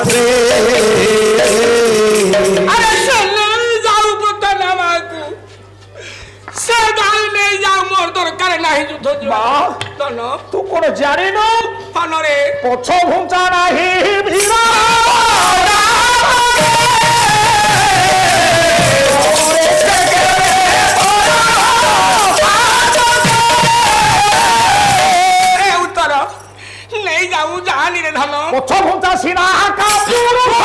रे अरे चले जाऊ पुतना को से दाल ले जाऊ मोर दरकार नाही युद्ध धन तू कोन जाने न हन रे पछ घुंचा नाही भीरा नहीं जाऊ जानी रे धन पछ घुंचा सीना का पुरुष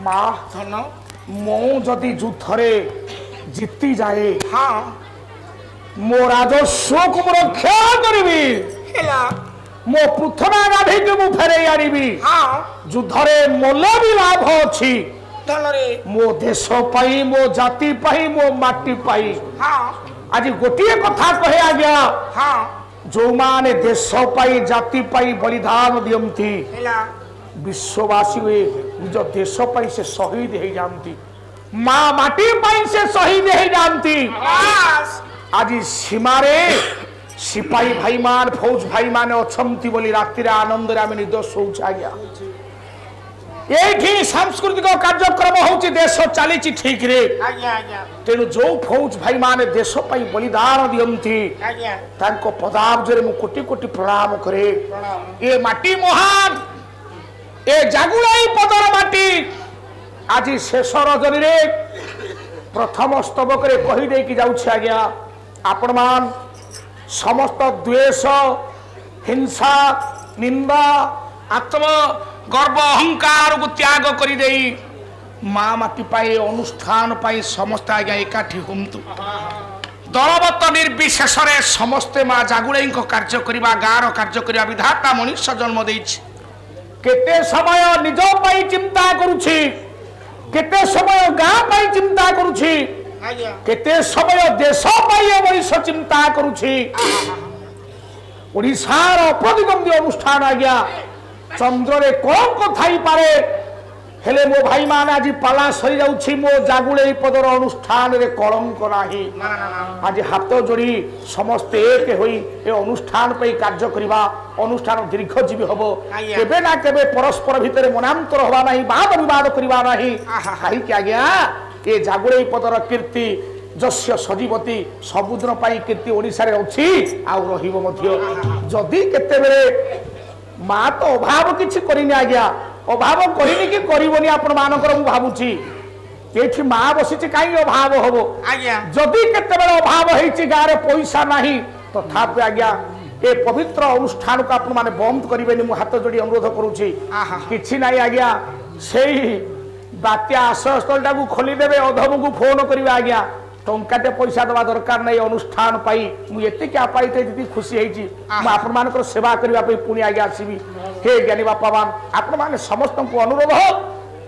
मां धन मो जदि युद्धरे जीति जाए हाँ मो राजस्व को रक्षा करी हेला मो पृथना गाधी के मु फेरे आनिबी हाँ युद्धरे मोल भी लाभ अछि धन रे मो देश पाई मो जाति पाई मो माटी पाई हाँ आज गोटे कथा कहे आज्ञा हाँ जो माने देश पाई जाति पाई बलिदान दियंती हेला विश्ववासी हुए निज देश पाई से शहीद हो जाती माँ माटी पाई से शहीद हो जाती बस आज सीमारे सिपाही भाई मान फौज भाई मान अच्छी बोली राति आनंद आम निद शोच आज्ञा ये सांस्कृतिक कार्यक्रम होची देश चली ठीक रे आज्ञा आज्ञा तेणु जो फौज भाई माने देश पाई बलिदान दियंती आज्ञा तांको पदाब्जरे मु कोटि कोटि प्रणाम करे प्रणाम ये माटी महान ए जागुलाई पदर माटी आज शेष रजनी रे प्रथम स्तबक रे कहि दे कि जाउछि आज्ञा आपण मान समस्त द्वेष हिंसा निंदा आत्म गर्व अहंकार को त्याग करि देई मां माटी पाए अनुष्ठान पाई समस्त आज्ञा एकाठी हुंतु दलबत निर्विशेष रे समस्ते मां जागुलाई को कार्य करिबा गार कार्य करिबा विधाता मनुष्य जन्म देछि केते समय निज पाई चिंता करूछि केते समय गाँ पाई चिंता करूछि आज्ञा केते समय देश पाई मनुष्य चिंता करूछि ओडिशार प्रतिगंधी अनुष्ठान आज्ञा चंद्र रे कलंक थाई पारे हेले मो भाई मान आज पाला सरी जाउछि मो जागुले पदर अनुष्ठान रे कलंक नाही ना ना ना आज हाथ जोड़ी समस्ते एक होई ए अनुष्ठान पे कार्य करिबा अनुष्ठान दीर्घजीवी हबो आज्ञा। केबे ना केबे परस्पर भितर मनांतर हवा नाही वाद विवाद करिबा नाही काई कि आज्ञा ए जागुळे पदर कीर्ति जस्य सजीवती समुद्र पाई कीर्ति ओडिसा रे अछि आ रहिबो मध्य जदी केते बेले मा तो अभाव किछि करिनि आज्ञा अभाव करिनि कि करिवोनी आपण मानकर मु भाबुछि एठी मा बसिछि काई अभाव हबो आज्ञा जदि केते बेले अभाव हेछि गारे पैसा नाही तथापि आज्ञा ए पवित्र अनुष्ठान को आपण माने बंद करिवेनी मु हाथ जोड़ी अनुरोध करूछि किछि नाही आज्ञा सेही बात्या आश्रय स्थलटा को खोली देबे अधम को फोन करिवे आज्ञा टंकाटे पैसा दवा दरकार नहीं अनुष्ठान पाई मु एते क्या पाइते जति खुशी हेछि मु आपण मानकर सेवा करिवा पे पुनी आज्ञा आसीबी हे ज्ञानी बापावान आपण माने समस्त को अनुरोध हो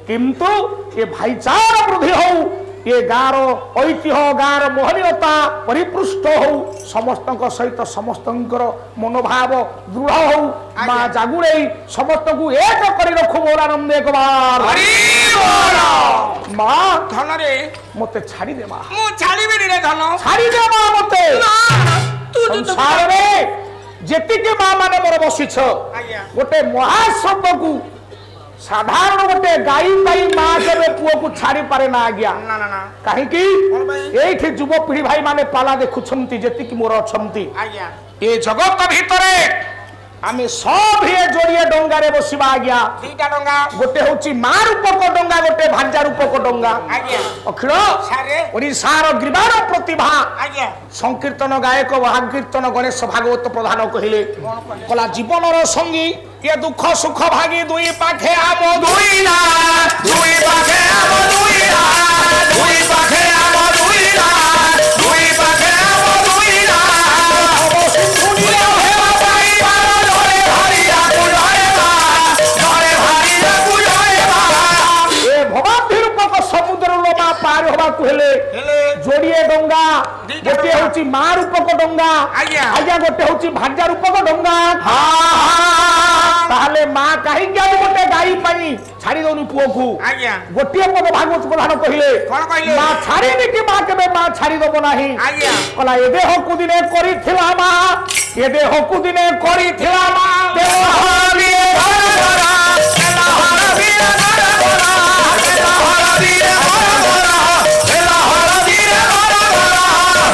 किंतु ये भाईचारा वृद्धि हो ये गाँव ऐतिह्य गाँव मोहनीयता परिपृष्ट हो समस्त सहित समस्त मनोभाव दृढ़ हो माँ जागुड़े समस्त को एक कर रखु मोर आनंद एक बार माँ धन रे मते छाड़ी दे माँ मु छाड़ीबी रे धन छाड़ी दे माँ मते तू संसार में जेतिके माँ माने मोर बसिछ आज्ञा गोटे महाशब्द को साधारण गोटे गाई पाई माँ केबे पुओ को छाड़ी पारे ना आज्ञा ना ना ना कहीं एठी युवपीढ़ी भाई माने पाला देखुछंती जेतिकी मोर अछंती आज्ञा ए जगत भितरे आमे सब हे जोड़िए डंगा रे बसिबा आज्ञा दीटा डंगा गोटे होची मां रूपक डंगा गोटे भांजा रूपक डंगा आज्ञा अखिल सारे ओडिशार ग्रीवार प्रतिभा आज्ञा संकीर्तन गायक भागकीर्तन गणेश भागवत प्रधान कहिले कला जीवनर संगी ये दुख सुख भागी दुई पाखे आम दुई ना दुई पाखे आम दुई ना दुई पाखे आम दुई ना दुई पाखे आम दुई ना दुनिया हेवा पाई बार धरे भारी आकु धरेबा धरे भारी आकु धरेबा ए भवान रूपक समुद्र लोमा पार होबा हेले जोड़िए डंगा गोटे होची मां रूपक डंगा आज्ञा गोटे होची भाग्या रूपक डंगा ताहले मां कहीं गोटे गाई पाई छाड़ी दौनी पुओ को गोटे पद भागवत प्रधान कहले मां छाड़ी कि मां केबे मां छाड़ी दबो नाही कला ए देह कुदिने करिथिला मां ए देह कुदिने करिथिला मां तेला हरिए घरघरा तेला हरिए घरघरा तेला हरिए घरघरा तेला हरिए घरघरा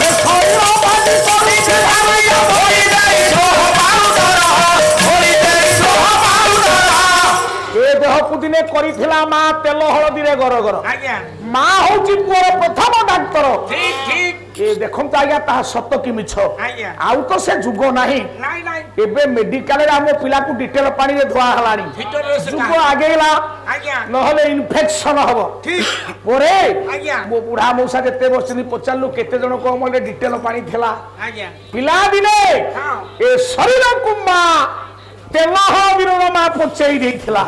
हे खोलो बाजी करिथिला मैया होई जाई सो बाउडरा होई जाई सो बाउडरा ए देह कुदिने करिथिला मां तेल हळदी रे गरगर मां होची पुओर प्रथम डाक्टर ठीक ठीक ए देखम तो आज्ञा ता सत्य कि मिछ आउ तो से जुगो नाही एबे मेडिकल रे हम पिला को डिटेल पानी रे धुआ हलानी जुगो आगेला नहले इन्फेक्शन हबो ठीक पोरे मो बुढ़ा मौसा जते बसनी पचालु केते जण को मोले डिटेल पानी थेला पिला दिने ए शरीर कुम्मा तेलह विरोध मा पचई देथिला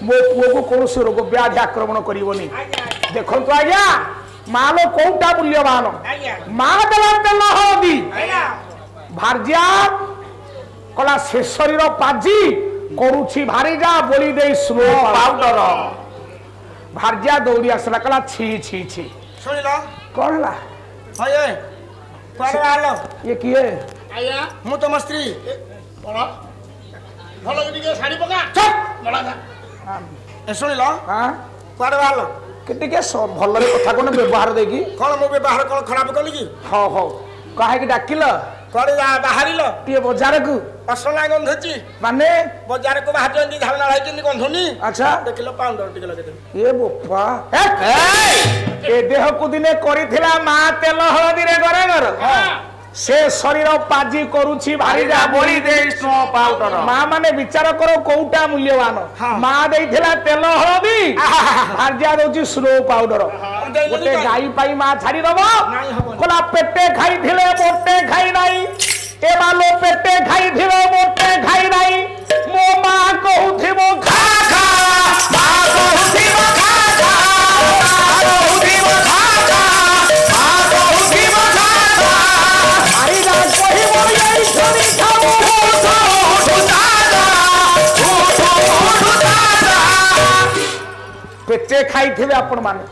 मो पुओ को कोनोसी रोग व्याधि आक्रमण करिवनी देखन तो आज्ञा मालो कोटा मूल्यवान मां देला तेल हळदी भार्या कला से शरीर पाजी करूछि भारी जा बोली दे स्लो पाउडर भार्या दौड़ी आसला कला छी छी छी सुनिलो कोनला होये कोन आलो ये किए आया मु तो स्त्री कोन भलो के साड़ी पका चुप बड़ा ए सुनिलो हां कोन आलो केते के भलरे कथा कोन व्यवहार देगी कोन मो व्यवहार कोन खराब कली की हो हो काहे कि डाकिल कोन बाहरिलो ती बाजार को असला गंधची माने बाजार को बाहर जंदी धालना रही जंदी गंधुनी अच्छा देखिलो पाउडर टिक लगे दे ए बोपा ए देह को दिने करिथिला मा तेल हळदी रे गरे गर से शरीर पाजी करूछि भारी जा बोली दे स्नो पाउडर मा माने विचार करो कोउटा मूल्यवान मा देथिला तेल हळदी भार्या दोछि स्नो पाउडर गोटे गाई पाई मा छाड़ी दबो कोला पेटे खाई थिले मोटे खाई नाही ए मालो पेटे खाई थिले मोटे खाई नाही मो मा कहउथिबो खा खा मा कहउथिबो खा खा मा कहउथिबो खा खा मा कहउथिबो खा खा आई जा कहिबो एई छरी खाओ उठो दादा उठो दादा पेटे खाई थिले आपण माने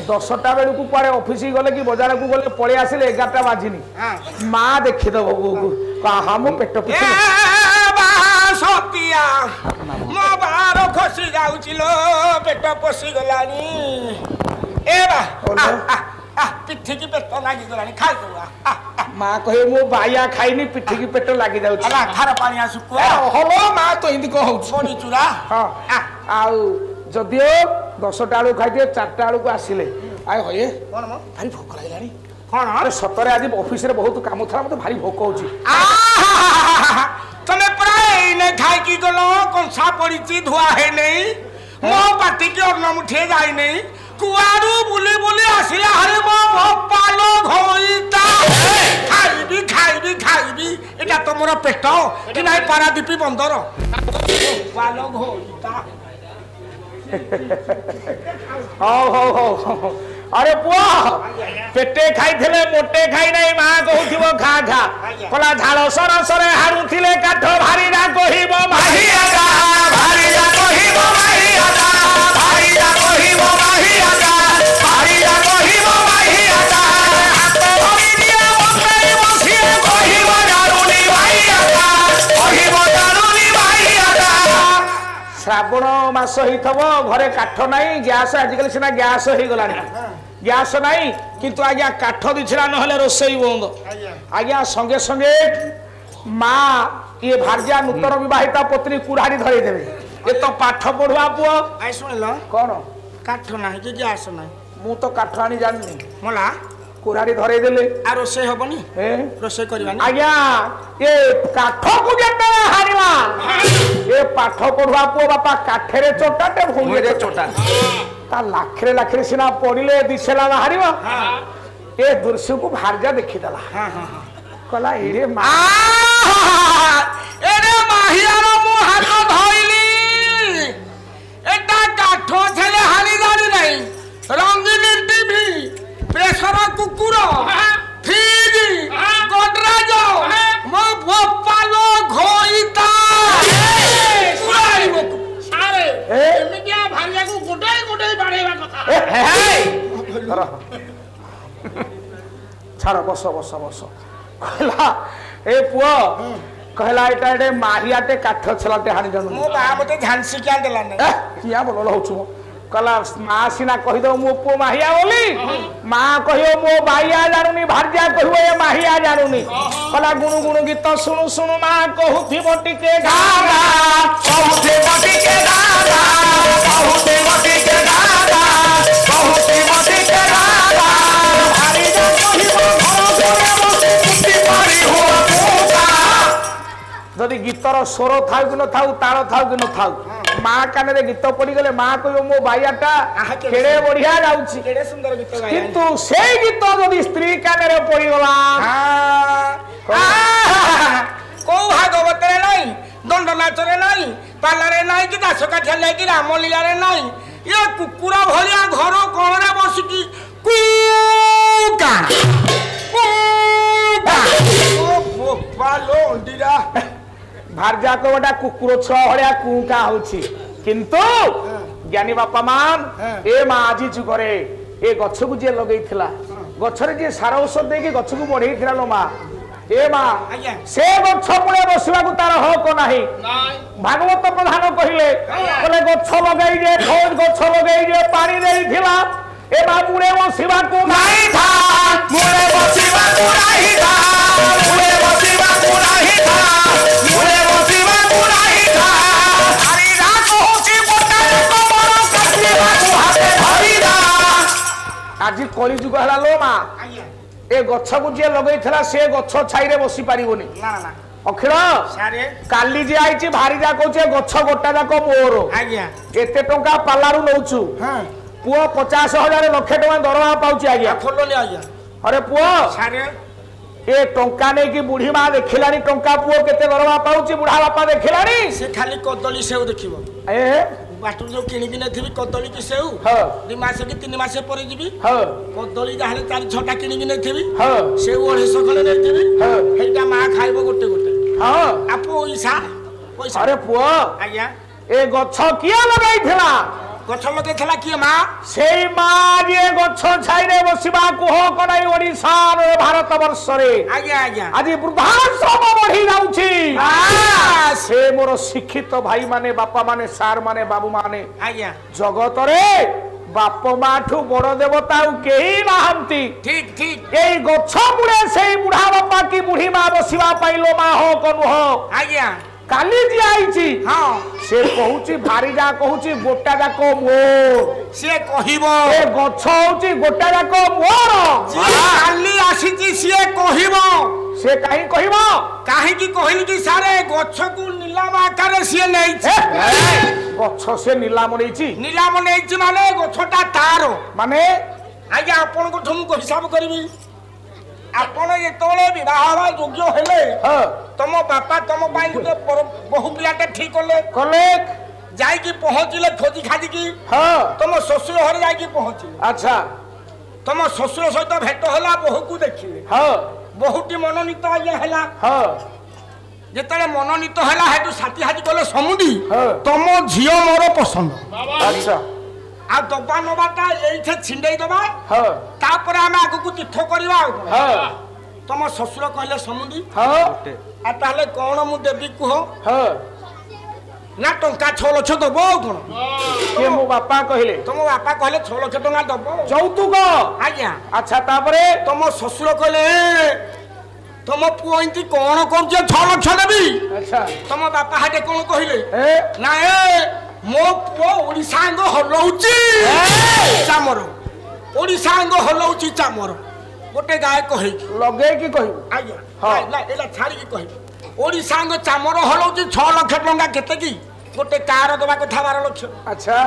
10टा बेलू को पड़े ऑफिस गले कि बाजार को गले पड़े आसिले 11टा बाजिनी मां देखि दबो को कहा मो पेट पिछे सतिया मो बारो खसी जाउचिलो पेट पसी गलानी ए बा पिठी की पेट लागी गलानी खाइ दो मां कहे मो बाया खाइनी पिठी की पेट लागी जाउछि अला खार पानी आसु को हलो मां तो हिंदी कहउ बड़ी चूरा हां आउ जदियो 10टा आलू खाइते 4टा आलू को आसिले आय होए कोन म भारी भूख लागलानी कोन अरे सतरे आज ऑफिस रे बहुत काम था मते भारी भूख होची तमे प्राय ने खाइ की गलो कंसा पड़ीची धुआ है नहीं मो पाटी के और मुठे जाई नहीं कुआरू बुली बुली आसिला हरे मो पालो घोइता खाइबी एटा तमरो पेट कि नाही पारादीपी बंदर पालो घोइता हो अरे पुआ पेटे खाई थिले मोटे खाई नहीं मां कहउथिबो खा खा पला झाଳ सरसरे हारुथिले काठ भारी ना कहिबो माही आगा भारी ना कहिबो माही आगा भारी ना कहिबो माही आगा भारी ना कहिबो माही आगा हाथ धरि दिया मते बसिए कहिबो दारुनी माही आगा कहिबो दारुनी माही आगा श्रावण मास हिथबो घरे काठ नाही गैस आजिकल सिना गैस हे गलानी गैस नाही किंतु आज्ञा काठ दिछला न हले रोसई बंद आज्ञा संगे संगे मां ये भार्या नूतन विवाहिता पत्नी कुराड़ी धरे देबे ए तो पाठ पढुआ पुओ आई सुनलो कोन काठ नाही कि गैस नाही मु तो काठ आनी जाननी मला कुराड़ी धरे देले आ रोसे हबनी ए रोसे करबानी आज्ञा ए काठ को जेते हारिला ए पाठ पढुआ पुओ बापा काठरे चोटाटे भूमिरे चोटा ता लाखरे लाखरे सिना पड़िले दिसेला बाहरिबा ए दृश्य को भार्या देखि दला कला एरे मा एरे माहियारो मु हाथ धइली एटा काठो छले हाली दारी नहीं रंगीन टीवी ଛାଡ଼ ବସ ବସ ବସ କହିଲା ଏ ପୁଅ कहला एटा एटे माहियाटे काठ छलाटे हानि जानु मो बा मते झांसी क्या देला नै किया बोल होछु कहला मां सिना कहि दो मो पो माहिया बोली मां कहियो मो बाइया जानुनी भार्या कहियो ए माहिया जानुनी कहला गुणु गुणु गीत सुनु सुनु मां कहूथि बटी के गाना कहूथि बटी के गाना कहूथि बटी के गाना कहूथि बटी के गाना भारी जा कहिबो घर घरे बसी कुटी पारी हो जदि गीतर स्वर था कि न था ताल था कि न था माँ कान गीत पड़ी गले माँ कह मो बाइयाटा केड़े बढ़िया जाउछि केड़े सुंदर गीत गाय किंतु से गीत जदि स्त्री कान रे पड़ी गला को भागवत रे नहीं दंड नाच रे नहीं पाला रे नहीं कि दास काठिया ले कि रामलीला रे नहीं ये कुकुरा भलिया घर कोन रे बसी की कुका कुका ओ बोपालो अंडीरा भार्या को गोटा कुकुर छुआ भलिया कुका होछि किंतु ज्ञानी बापा मान ए माँ आज जुगरे ए गछ को जे लगई थिला गछरे जे सार औषध देकी गछ को बढ़ई थिला लो माँ ए माँ से गछ मुळे बसिबा को तार हक नाही भागवत प्रधान कहिले बोले गछ लगई जे खोज गछ लगई जे पानी देई थिला ए माँ मुळे बसिबा को नाही था मुळे बसिबा को नाही था मुळे बसिबा को नाही था मुळे बसिबा को नाही था हरि रात होची बोटा को बड़ कटिबा को हाथे धरिदा आज कली जुग हला लो माँ ए गछ को जे लगई थला से गछ छाई रे बसी पारिबोनी ना ना अखिल सारे काली जे आइची भारी जा कहूचे गछ गोटा जाक मोर आज्ञा एते टंका पालारू नौछु हां पुओ 50,000 लक्ष टका दरमा पाउची आज्ञा खोलो ने आज्ञा अरे पुओ सारे ए टंका नै कि बुढ़ी मां देखिलानी टंका पुओ केते दरमा पाउची बुढ़ा बापा देखिलानी से खाली कदली सेव देखिबो ए बाटू जो किनि कि नथिबी कदली की सेव हां 2 मास कि 3 मास पर जीबी हां कदली जाहले 4-6टा किनि कि नथिबी हां सेव 250 खले नथिबी हां हेटा मां खाइबो गोटे गोटे हां आ पैसा पैसा अरे पुओ आज्ञा ए गछ किया लगाई थिला गछ लगे थला कि मां सेई मां जे गछ छाई रे बसिबा को हो कनाई ओडिसा रे भारत वर्ष रे आज्ञा आज्ञा आज वृद्धाश्रम बढ़ी जाउछि से मोर शिक्षित भाई माने बापा माने सार माने बाबू माने आज्ञा जगत रे बाप माठू बड़ देवता केही नाहंती ठीक ठीक ए गछ मुळे सेई बुढ़ा बापा की बुढ़ी मां बसिबा पाइलो मां हो कनु हो आज्ञा काली जी आईची हां से कहूची भारी जा कहूची गोटा जाक मोर से कहिबो ए गछ होची गोटा जाक मोर काली आसीची से कहिबो से काहे कहबो काहे की कहिल कि सारे गछ को नीलाम आकार से नै गछ से नीलाम नैची नीलाम नैची माने गछटा तारो माने आज्ञा आपन को ठम को हिसाब करबी आपण ये तोले विवाह योग्य हेले हां तम बापा तम पाई गुटे बहु पियाटे ठीक करले कले जाई की पहुंचले खोजी खाजी की हां तम ससुर घर जाई की पहुंची अच्छा तम ससुर सहित भेट होला बहु को देखिले हां बहुटी मनोनीत आज्ञा हैला हां जेतले मनोनीत हैला हेतु साथी हाजी गले समुदी हां तम झियो मोर पसंद अच्छा आ दबा नबाटा एइथे छिंडई दबा हां तापर हम आगु को तीर्थ करबा हां तम ससुर कहले समुदी हां आ ताले कोन मु देबी कुह हां ना टंका 6 लाख दबो कोन के मो बापा कहले तम बापा कहले 6 लाख टंका दबो चौतुक आज्ञा अच्छा तापरे तम ससुर कहले तम पुओ इंती कोन करजे 6 लाख देबी अच्छा तम बापा हाटे कोन कहले ए ना ए मो पुओ ओडिसांग हलौची चामर ओडिसांग हलौची चामर गोटे गाय कहि लगे की कहू आज्ञा हाँ। ना एला छाड़ी की कहि ओडिसांग चामर हलौची 6 लाख टंका केते की गोटे कार दबा कथा 12 लाख अच्छा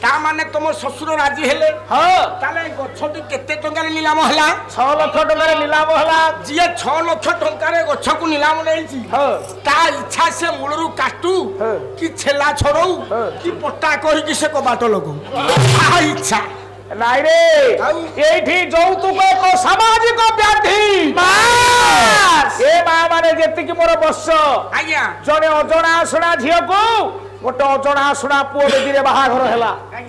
ता माने तुम ससुर राजी हेले हां ताले गछटी केते टंका रे नीलाम हला 6 लाख टका रे नीलाम हला जिए 6 लाख टंका रे गछ को नीलाम नैछि हां ता इच्छा से मूलरू काटू हाँ। कि छेला छोड़ू हाँ। कि पट्टा करी कि से कबाट लगू आ इच्छा नाई रे एठी যৌতুক को सामाजिक व्याधि ए मां माने जेति कि मोर बस आज्ञा जने अजणा आसणा झियो को गोटे अजଣା शुणा पुओ बेदी बाहाघर है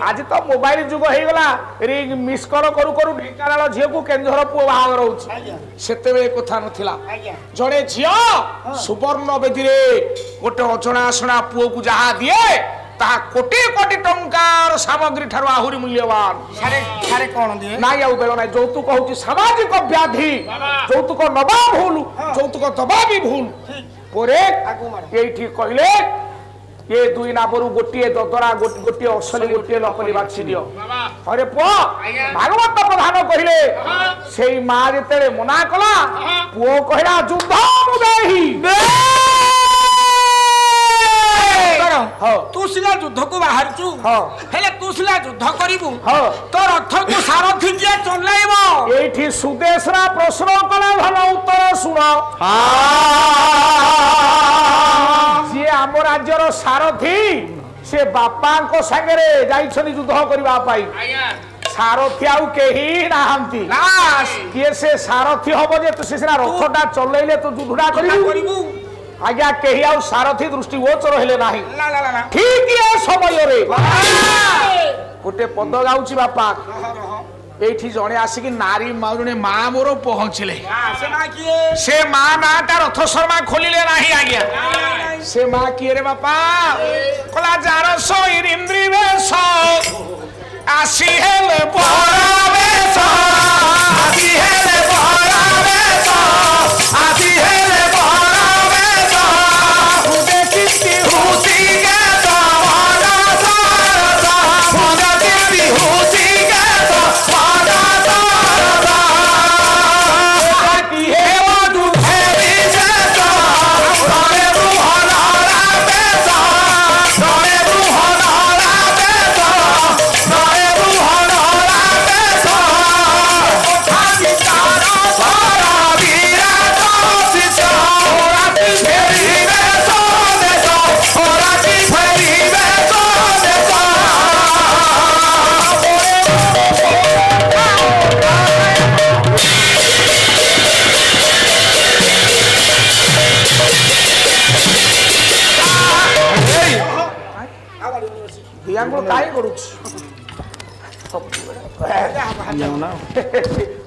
आज तो मोबाइल जुग हो गला रिंग मिस कॉल करू करू ढेंकानाल झील को केंद्र पुओ बाहाघर होते कथा नथिला जड़े झील सुवर्ण बेदी गोटे अजଣା शुणा पुओ को जहा दिए ता कोटी कोटी टंकार सामग्री ठारो आहुरी मूल्यवान सारे कौन दिए नाई आउ बेल ना যৌতুক होची सामाजिक व्याधि যৌতুক नबा भूल যৌতুक दबा भी भूल पोरे एठी कहले ये दुई नाबरू गोटिए ददरा गोटिए असली गोटिए नकली बाछि दियो अरे पुओ भागवत प्रधान कहले सेई मां जेतेले मना कला पुओ कहला युद्ध मुदेही तू सिला युद्ध को बाहर चु हेले तू सिला युद्ध करिबु तो रथ को सारथी किए चलाइबो एठी सुदेशरा प्रश्न कला भल उत्तर सुन जे आम राज्यर सारथी से बापा को संगे जाइछनी युद्ध करबा पाई सारथी आउ केही नाहंती किए से सारथी हबो जे तू सिना रथटा चलैले तो युद्धटा करिबु आज्ञा कही आउ सारथी दृष्टि गोचर हेले नाही ठीक ये समय रे गोटे पद गाउची बापा एठी जणे आसिकी नारी माउने मा मोर पहुंचले से मा नाटा रथ शर्मा खोलिले नाही आज्ञा से मा किए रे बापा कला जार सोईर इंद्री वेश आसी हेले बड़ा वेश आसी हेले बड़ा वेश आसी हेले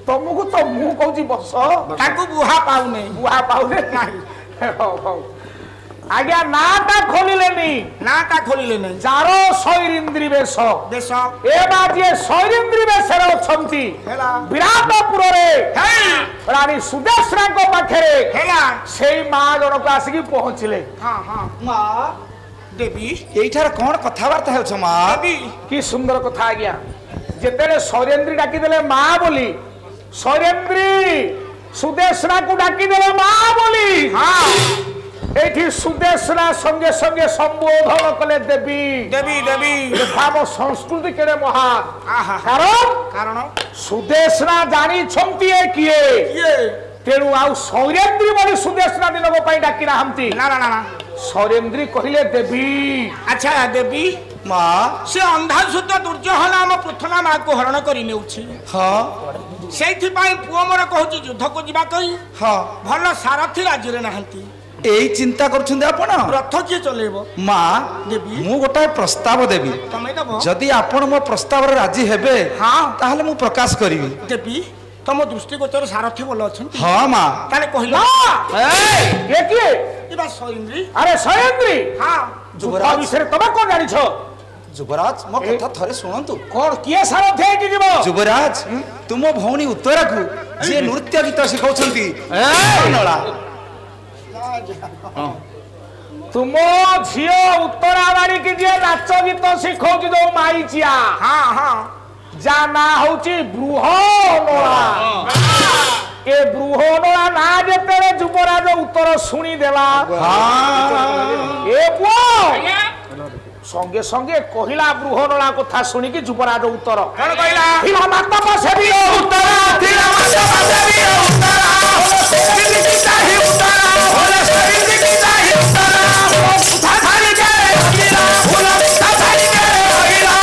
तुमको तो मु कहूँ बस बुहा पाऊने बुहा पाऊने आज्ञा नाटा खोलिले जारो शैरिंद्री वेश ए बाजे शैरिंद्री वेश रे अछंती विराटपुर रे रानी सुदेशरा को पाखरे सेई मां जणक आसिकी पहुंचले मां देवी एठार कौन कथावार्ता हेछ मां देवी की सुंदर कथा आज्ञा जेतेले शैरेंद्री डाकी देले मां बोली शैरेंद्री सुदेशरा को डाकी देले मां बोली एठी सुदेशरा संगे संगे संबोधन कले देवी देवी देवी भाव संस्कृति केड़े महान कारण सुदेशरा जानी छंती ए किए तेणु आउ शैरेंद्री बोली सुदेशरा दिन को पई डाकी नाहंती ना ना ना शैरेंद्री कहिले देवी अच्छा देवी मां से अंधासुत दुर्योधन हम पृथना मां को हरण करि नेउछि हां सेथि पई पुओ मोर कहूछि युद्ध को जिबा कई हां भल सारथी राज्य रे नाहंती एई चिंता करछुंदे आपण रथ के चलेबो मां देवी मु गोटा प्रस्ताव देबी तमे दबो जदि आपण मो प्रस्ताव रे राजी हेबे हां ताहले मु प्रकाश करिवि देवी तम दृष्टि गोचर सारथी बोल अछंती हां मां ताले कहिलो ए ये किए ई बा शैरेंद्री अरे शैरेंद्री हां जुबराज विषय तमे कोन जानि छ जुबराज मो कथा थरे सुनंतु कोन किए सारथी कि जीवो जुबराज तुम भौणी उत्तरा को जे नृत्य गीत सिखाउछंती नळा तुम झियो उत्तरा बाड़ी की जे नाच गीत सिखौची दो माईचिया हां हां जा ना होची बृहनोला ए बृहनोला ना जेतेरे जुबराज उत्तर सुनी देला ए पुओ संगे संगे कहिला बृहनोला कथा सुनी की जुबराज उत्तर कोन कहिला थिला माता बसेबी उत्तर थिला माता बसेबी उत्तर दिल्ली की चाही उत्तर होले शरीर की चाही उत्तर उठा खाली के गिरा बोला उठा खाली के गिरा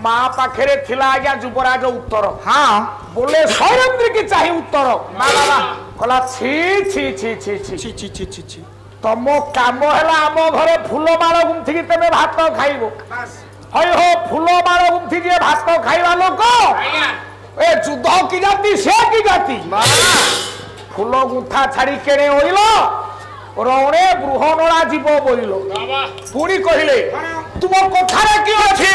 মা পাখে ଥିଲା আজ্ঞା যুবরাଜ ଉତ୍ତର হ্যাঁ ବୋଲେ ସୈରେନ୍ଦ୍ରୀ କି ଚାହିଁ ଉତ୍ତର বাবা କହିଲା ଛି ଛି ছি ছি ছি ছি ছি ছি ছি ছি ତମ କାମ ହେଲା ଆମ ଘରେ ଫୁଲମାଳ ଗୁନ୍ଥିକି ତମେ ଭାତ ଖାଇବ ହଇ ହୋ ଫୁଲମାଳ ଗୁନ୍ଥି ଯିଏ ଭାତ ଖାଇବା ଲୋକ ଏ ଯୁଦ୍ଧ କି ଜାତି ସେ କି ଜାତି ଫୁଲ ଗୁନ୍ଥା ଛାଡି କେଣେ ଓଇଲ ରଣେ ବୃହନଳା ଯିବ ବୋଇଲ ପୁଣି କହିଲେ ତୁମ କଥାରେ କି ଅଛି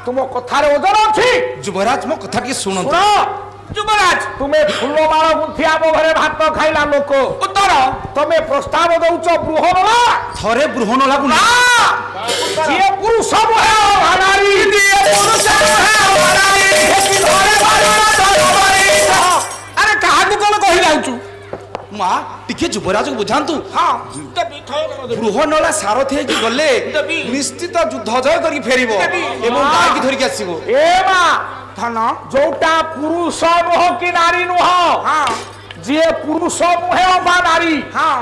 ତୁମ କଥାରେ ଓଜନ ଅଛି ଯୁବରାଜ ମୋ କଥା ଟିକେ ଶୁଣନ୍ତୁ ଶୁଣ যুবরাজ ତୁମେ ଫୁଲମାଳ ଗୁନ୍ଥି ଆମ ଘରେ ଭାତ ଖାଇଲା ଲୋକ উত্তর ତମେ ପ୍ରସ୍ତାବ ଦଉଛ ବୃହନଳା ଥରେ ବୃହନଳାକୁ ନା ଯିଏ ପୁରୁଷ ନୁହେଁ ଅଭାନାରୀ আরে কাহাকু কোন কহি যাউছু ମା ଟିକେ ଯୁବରାଜକୁ ବୁଝାନ୍ତୁ হ্যাঁ দেবি থয় দেবি ବୃହନଳା ସାରଥି ହେଇକି ଗଲେ ଦେବି। ନିଶ୍ଚିତ ଯୁଦ୍ଧ ଜୟ କରିକି ଫେରିବ ଦେବି। ଏବଂ ଗାଈକି ଧରିକି ଆସିବ ଏ ମା ধন ଯୋଉଟା ପୁରୁଷ ନୁହଁ କି ନାରୀ ନୁହଁ হ্যাঁ ଯିଏ ପୁରୁଷ ନୁହେଁ ଅବା ନାରୀ হ্যাঁ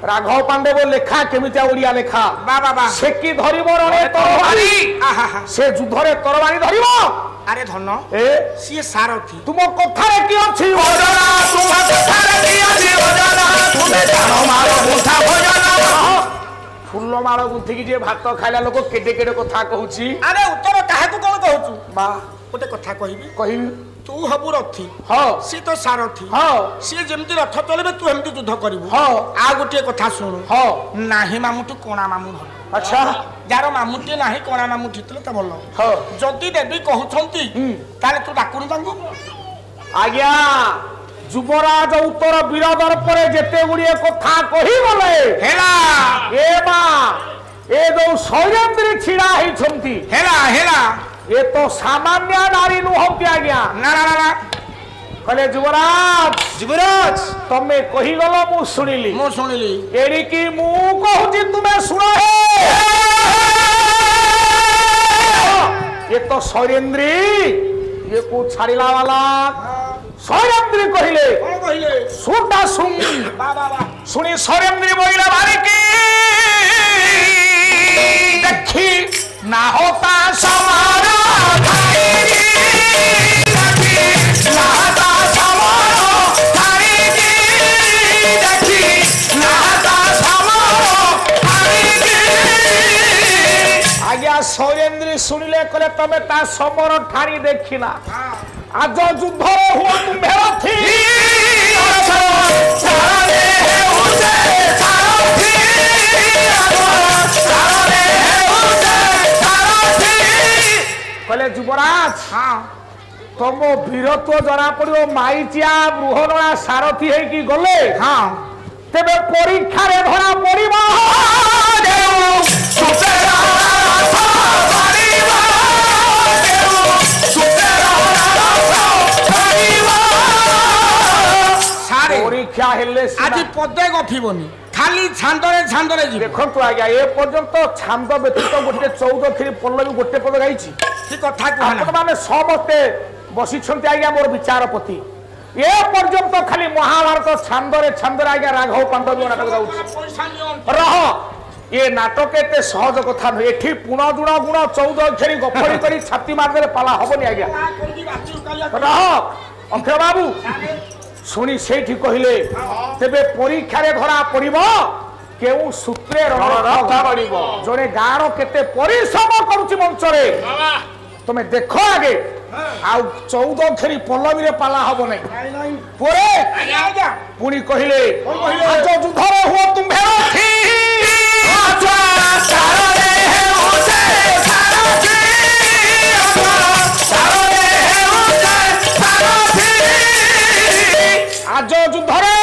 ରାଘବ ପାଣ୍ଡବ ଲେଖା କେମିତିଆ ଓଡିଆ ଲେଖା বাবা বাবা ସେ କି ଧରିବ ରଣେ ତରବାରୀ আহা হা ସେ ଯୁଦ୍ଧରେ ତରବାରୀ ଧରିବ আরে ধন ଏ সিଏ সারথি ତୁମ କଥାରେ କି ଅଛି ଫୁଲମାଳ ଗୁନ୍ଥିକି ଯିଏ ଭାତ ଖାଇଲା ଲୋକ କେଡେ କେଡେ କଥା କହୁଛି আরে উত্তর কাহাকু কোন কହୁছু ମା গোটে কথা কহিবি କହିବି তু হবু রথি ହଁ সি তো সারথি ହଁ সি যেমতি রথ চলিবে তু এমতি যুদ্ধ করিবু ହଁ আর গোটে কথা শুণু ହଁ নাহি মামুঠু কোণা মামু ভাল ଆଚ୍ଛା যার মামুটি নাহি কোণা মামুঠি তলে তা ভাল ହଁ যদি দেবী কহুছন্তি তাহলে তু ডাকুনি তাঙ্কু ଆଜ୍ଞା ଯୁବରାଜ ଉତ୍ତର ବୀର ଦର୍ପରେ ଯେତେ ଗୁଡିଏ କଥା କହିଗଲେ হেলা ଏ ମା ଏ ଯୋଉ ସୈରେନ୍ଦ୍ରୀ ଛିଡା ହେଇଛନ୍ତି হেলা হেলা ଏ ତ ସାମାନ୍ୟ ନାରୀ ନୁହନ୍ତି ଆଜ୍ଞା না না না না କହିଲେ ଯୁବରାଜ ଯୁବରାଜ ତମେ କହିଗଲ ମୁଁ ଶୁଣିଲି ମୁଁ ଶୁଣିଲି ଏଣିକି ମୁଁ କହୁଛି ତୁମେ ଶୁଣ ହେ ଏ ତ ସୈରେନ୍ଦ୍ରୀ ଇଏ କୁ ଛାଡ଼ିଲା ବାଲା ସୈରେନ୍ଦ୍ରୀ କହିଲେ কোন কহিলে ଶୁଣଟା ଶୁଣ বা বা বা ଶୁଣି ସୈରେନ୍ଦ୍ରୀ ବୋଇଲା ବାରିକି ଦେଖି ନା ହୋତା ସମାର ଧାରିକି ଦେଖି ନା ହୋତା ସମାର ଧାରିକି ଦେଖି ନା ହୋତା ସମାର ଧାରିକି ଆଜ୍ଞା ସୈରେନ୍ଦ୍ରୀ ଶୁଣିଲେ କହିଲେ ତମେ ତା ସମର ଠାଣି ଦେଖିନା আজ যুদ্ধরে হুয়া তুমি রথি কলে যুবরাজ হ্যাঁ তম বীরত্ব জনা পড়িব মাইচিয়া বৃহনলা সারথি হইকি গলে হ্যাঁ তেবে পরীক্ষারে ধরা পড়িব সারে পরীক্ষা হেলে আজি পদে গফিবনি খালি ছান্দরে ছান্দরে ଯିବ দেখন্তু আজ্ঞা এ পর্যন্ত ছান্দ ব্যতীত গোটে 14 খিরি পল্লবী গোটে পদ গাইছি কি কথা কুহনা ଆପଣ ମାନେ ସମସ୍ତେ ବସିଛନ୍ତି ଆଜ୍ଞା ମୋର ବିଚାରପତି ଏ ପର୍ଯ୍ୟନ୍ତ ଖାଲି ମହାଭାରତ ଛାନ୍ଦରେ ଛାନ୍ଦରେ ଆଜ୍ଞା ରାଘବ ପାଣ୍ଡବ ନାଟକ ଯାଉଛି পয়সা নিয়ন ରହ ଏ ନାଟକ ଏତେ ସହଜ କଥା ନୁହେଁ ଏଠି ପୁଣ ଦୁଣ ଗୁଣ 14 ଅକ୍ଷରୀ ଗଫଳି କରି ଛାତି ମାରିଦେଲେ ପାଲା ହବନି ଆଜ୍ଞା কোনটি বাতি উকালিয়া ରହ ଅକ୍ଷୟ ବାବୁ ଶୁଣି ସେଇଠି କହିଲେ ତେବେ ପରୀକ୍ଷାରେ ଧରା ପଡିବ କେଉଁ ସୂତ୍ରେ ରଥ ଗଡ଼ିବ ଜଣେ ଗାଁର କେତେ ପରିଶ୍ରମ କରୁଛି ମଞ୍ଚରେ ତମେ ଦେଖ ଆଗେ ଆଉ 14 ଅକ୍ଷରୀ ପଲ୍ଲବୀରେ ପାଲା ହବ ନାହିଁ ପରେ আজ্ঞা আজ্ঞা ପୁଣି କହିଲେ ଆଜ ଯୁଦ୍ଧରେ ହୁଅ ତୁମ୍ଭେ ରଥି আজ যুদ্ধরে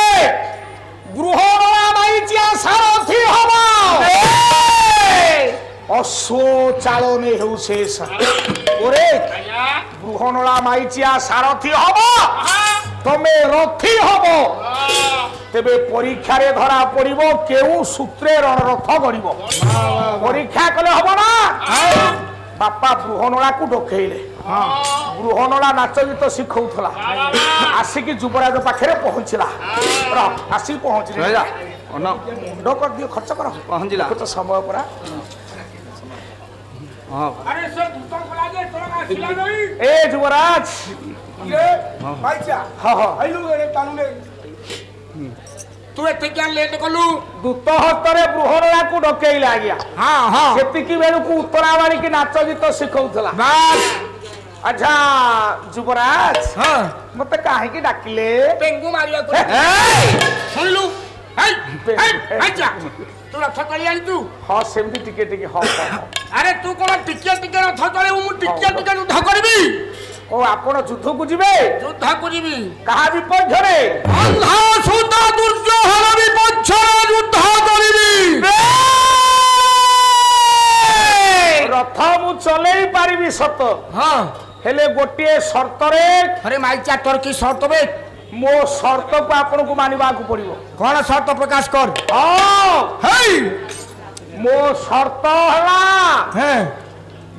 বৃহনলা মাইচিয়া সারথি হব অশ্ব চালনে হেউছে ওরে বৃহনলা মাইচিয়া সারথি হব তমে রথি হব তেবে পরীক্ষারে ধরা পড়িব কেউ সূত্রে রণরথ গড়িব পরীক্ষা কলে হব না বাপা বৃহনলাকু ডকেইলে ବୃହନଳା ନାଚ ଗୀତ ଶିଖଉଥିଲା ଆସିକି ଯୁବରାଜ ପାଖରେ ପହଞ୍ଚିଲା ଆସିକି ପହଞ୍ଚିଲେ ମୁଣ୍ଡ କରିଦିଅ ଖର୍ଚ୍ଚ କର ପହଞ୍ଚିଲା ତ ସମୟ ପରା ଏ ଯୁବରାଜ ତୁ ଏତେ କ୍ୟା ଲେଟ୍ କଲୁ ଦୂତ ହସ୍ତରେ ବୃହନଳାକୁ ଡକେଇଲା ଆଜ୍ଞା ସେତିକି ବେଳକୁ ଉତ୍ତରାବାଣୀକି ନାଚ ଗୀତ ଶିଖଉଥିଲା ଆଚ୍ଛା ଯୁବରାଜ ମତେ କାହିଁକି ଡାକିଲେ ପେଙ୍ଗୁ ମାରିବାକୁ ଶୁଣିଲୁ ତୁ ରଥ ତଳି ଆଣିଛୁ ହଁ ସେମିତି ଟିକେ ଟିକେ ହଁ ଆରେ ତୁ କଣ ଟିକେ ଟିକେ ରଥ ତଳିବୁ ମୁଁ ଟିକେ ଟିକେ ଯୁଦ୍ଧ କରିବି ଓ ଆପଣ ଯୁଦ୍ଧକୁ ଯିବେ ଯୁଦ୍ଧକୁ ଯିବି କାହା ବିପକ୍ଷରେ ଅନ୍ଧ ସୁତ ଦୁର୍ଯ୍ୟୋଧନ ବିପକ୍ଷରେ ଯୁଦ୍ଧ କରିବି ରଥ ମୁଁ ଚଲେଇ ପାରିବି ସତ ହେଲେ ଗୋଟିଏ ସର୍ତ୍ତରେ ଆରେ ମାଇଚା ତୋର କି ସର୍ତ୍ତ ବେ ମୋ ସର୍ତ୍ତକୁ ଆପଣଙ୍କୁ ମାନିବାକୁ ପଡିବ କଣ ସର୍ତ୍ତ ପ୍ରକାଶ କର ମୋ ସର୍ତ୍ତ ହେଲା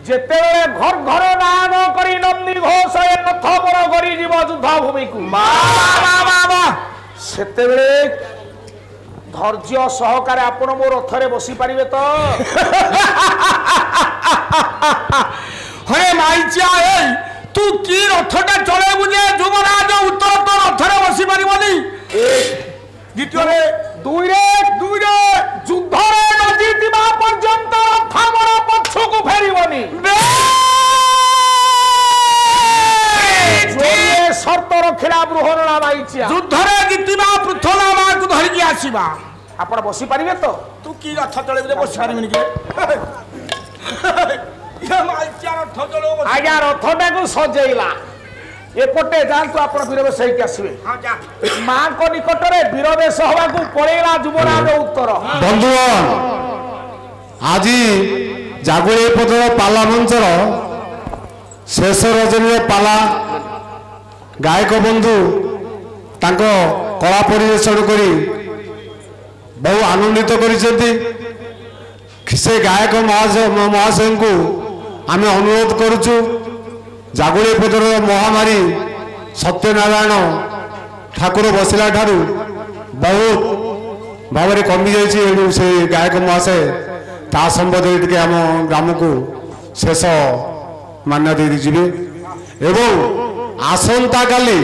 ଯେତେବେଳେ ଘର ଘର ନାଁ ନ କରି ନନ୍ଦୀ ଘୋଷ ରଥ ବର କରି ଯିବ ଯୁଦ୍ଧ ଭୂମିକୁ ସେତେବେଳେ ଧୈର୍ଯ୍ୟ ସହକାରେ ଆପଣ ମୋ ରଥରେ ବସି ପାରିବେ ତ ହରେ ମାଇଚିଆ ତୁ କି ରଥଟା ଚଳେଇବୁ ଯେ ଯୁବରାଜ ଉତ୍ତର ତ ରଥରେ ବସି ପାରିବନି ଦ୍ୱିତୀୟରେ ଦୁଇରେ ଯୁଦ୍ଧରେ ନ ଜିତିବା ପର୍ଯ୍ୟନ୍ତ ରଥ ମୋର ପଛକୁ ଫେରିବନି ସର୍ତ୍ତ ରଖିଲା ବୃହନଳା ମାଇଚିଆ ଯୁଦ୍ଧରେ ଜିତିବା ପୃଥୁନାମାକୁ ଧରିକି ଆସିବା ଆପଣ ବସି ପାରିବେ ତ ତୁ କି ରଥ ଚଳେଇବୁ ଯେ ବସି ପାରିବିନି କି ଆଜ୍ଞା ରଥଟାକୁ ସଜେଇଲା ଏପଟେ ଯାଆନ୍ତୁ ଆପଣ ବୀରବେଶ ହେଇକି ଆସିବେ ମାଙ୍କ ନିକଟରେ ବୀରବେଶ ହବାକୁ ପଳେଇଲା ଯୁବରାଜ ଉତ୍ତର ବନ୍ଧୁଗଣ ଆଜି ଜାଗୁଳି ପଦର ପାଲା ମଞ୍ଚର ଶେଷ ରଜନୀର ପାଲା ଗାୟକ ବନ୍ଧୁ ତାଙ୍କ କଳା ପରିବେଷଣ କରି ବହୁ ଆନନ୍ଦିତ କରିଛନ୍ତି ସେ ଗାୟକ ମହାଶୟଙ୍କୁ ଆମେ ଅନୁରୋଧ କରୁଛୁ ଜାଗୁଳି ପଦର ମହାମାରୀ ସତ୍ୟନାରାୟଣ ଠାକୁର ବସିଲା ଠାରୁ ବହୁତ ଭାବରେ କମିଯାଇଛି ଏଣୁ ସେ ଗାୟକ ମହାଶୟ ତା ସମ୍ବନ୍ଧରେ ଟିକେ ଆମ ଗ୍ରାମକୁ ଶେଷ ମାନ୍ୟତା ଦେଇ ଯିବେ ଏବଂ ଆସନ୍ତାକାଲି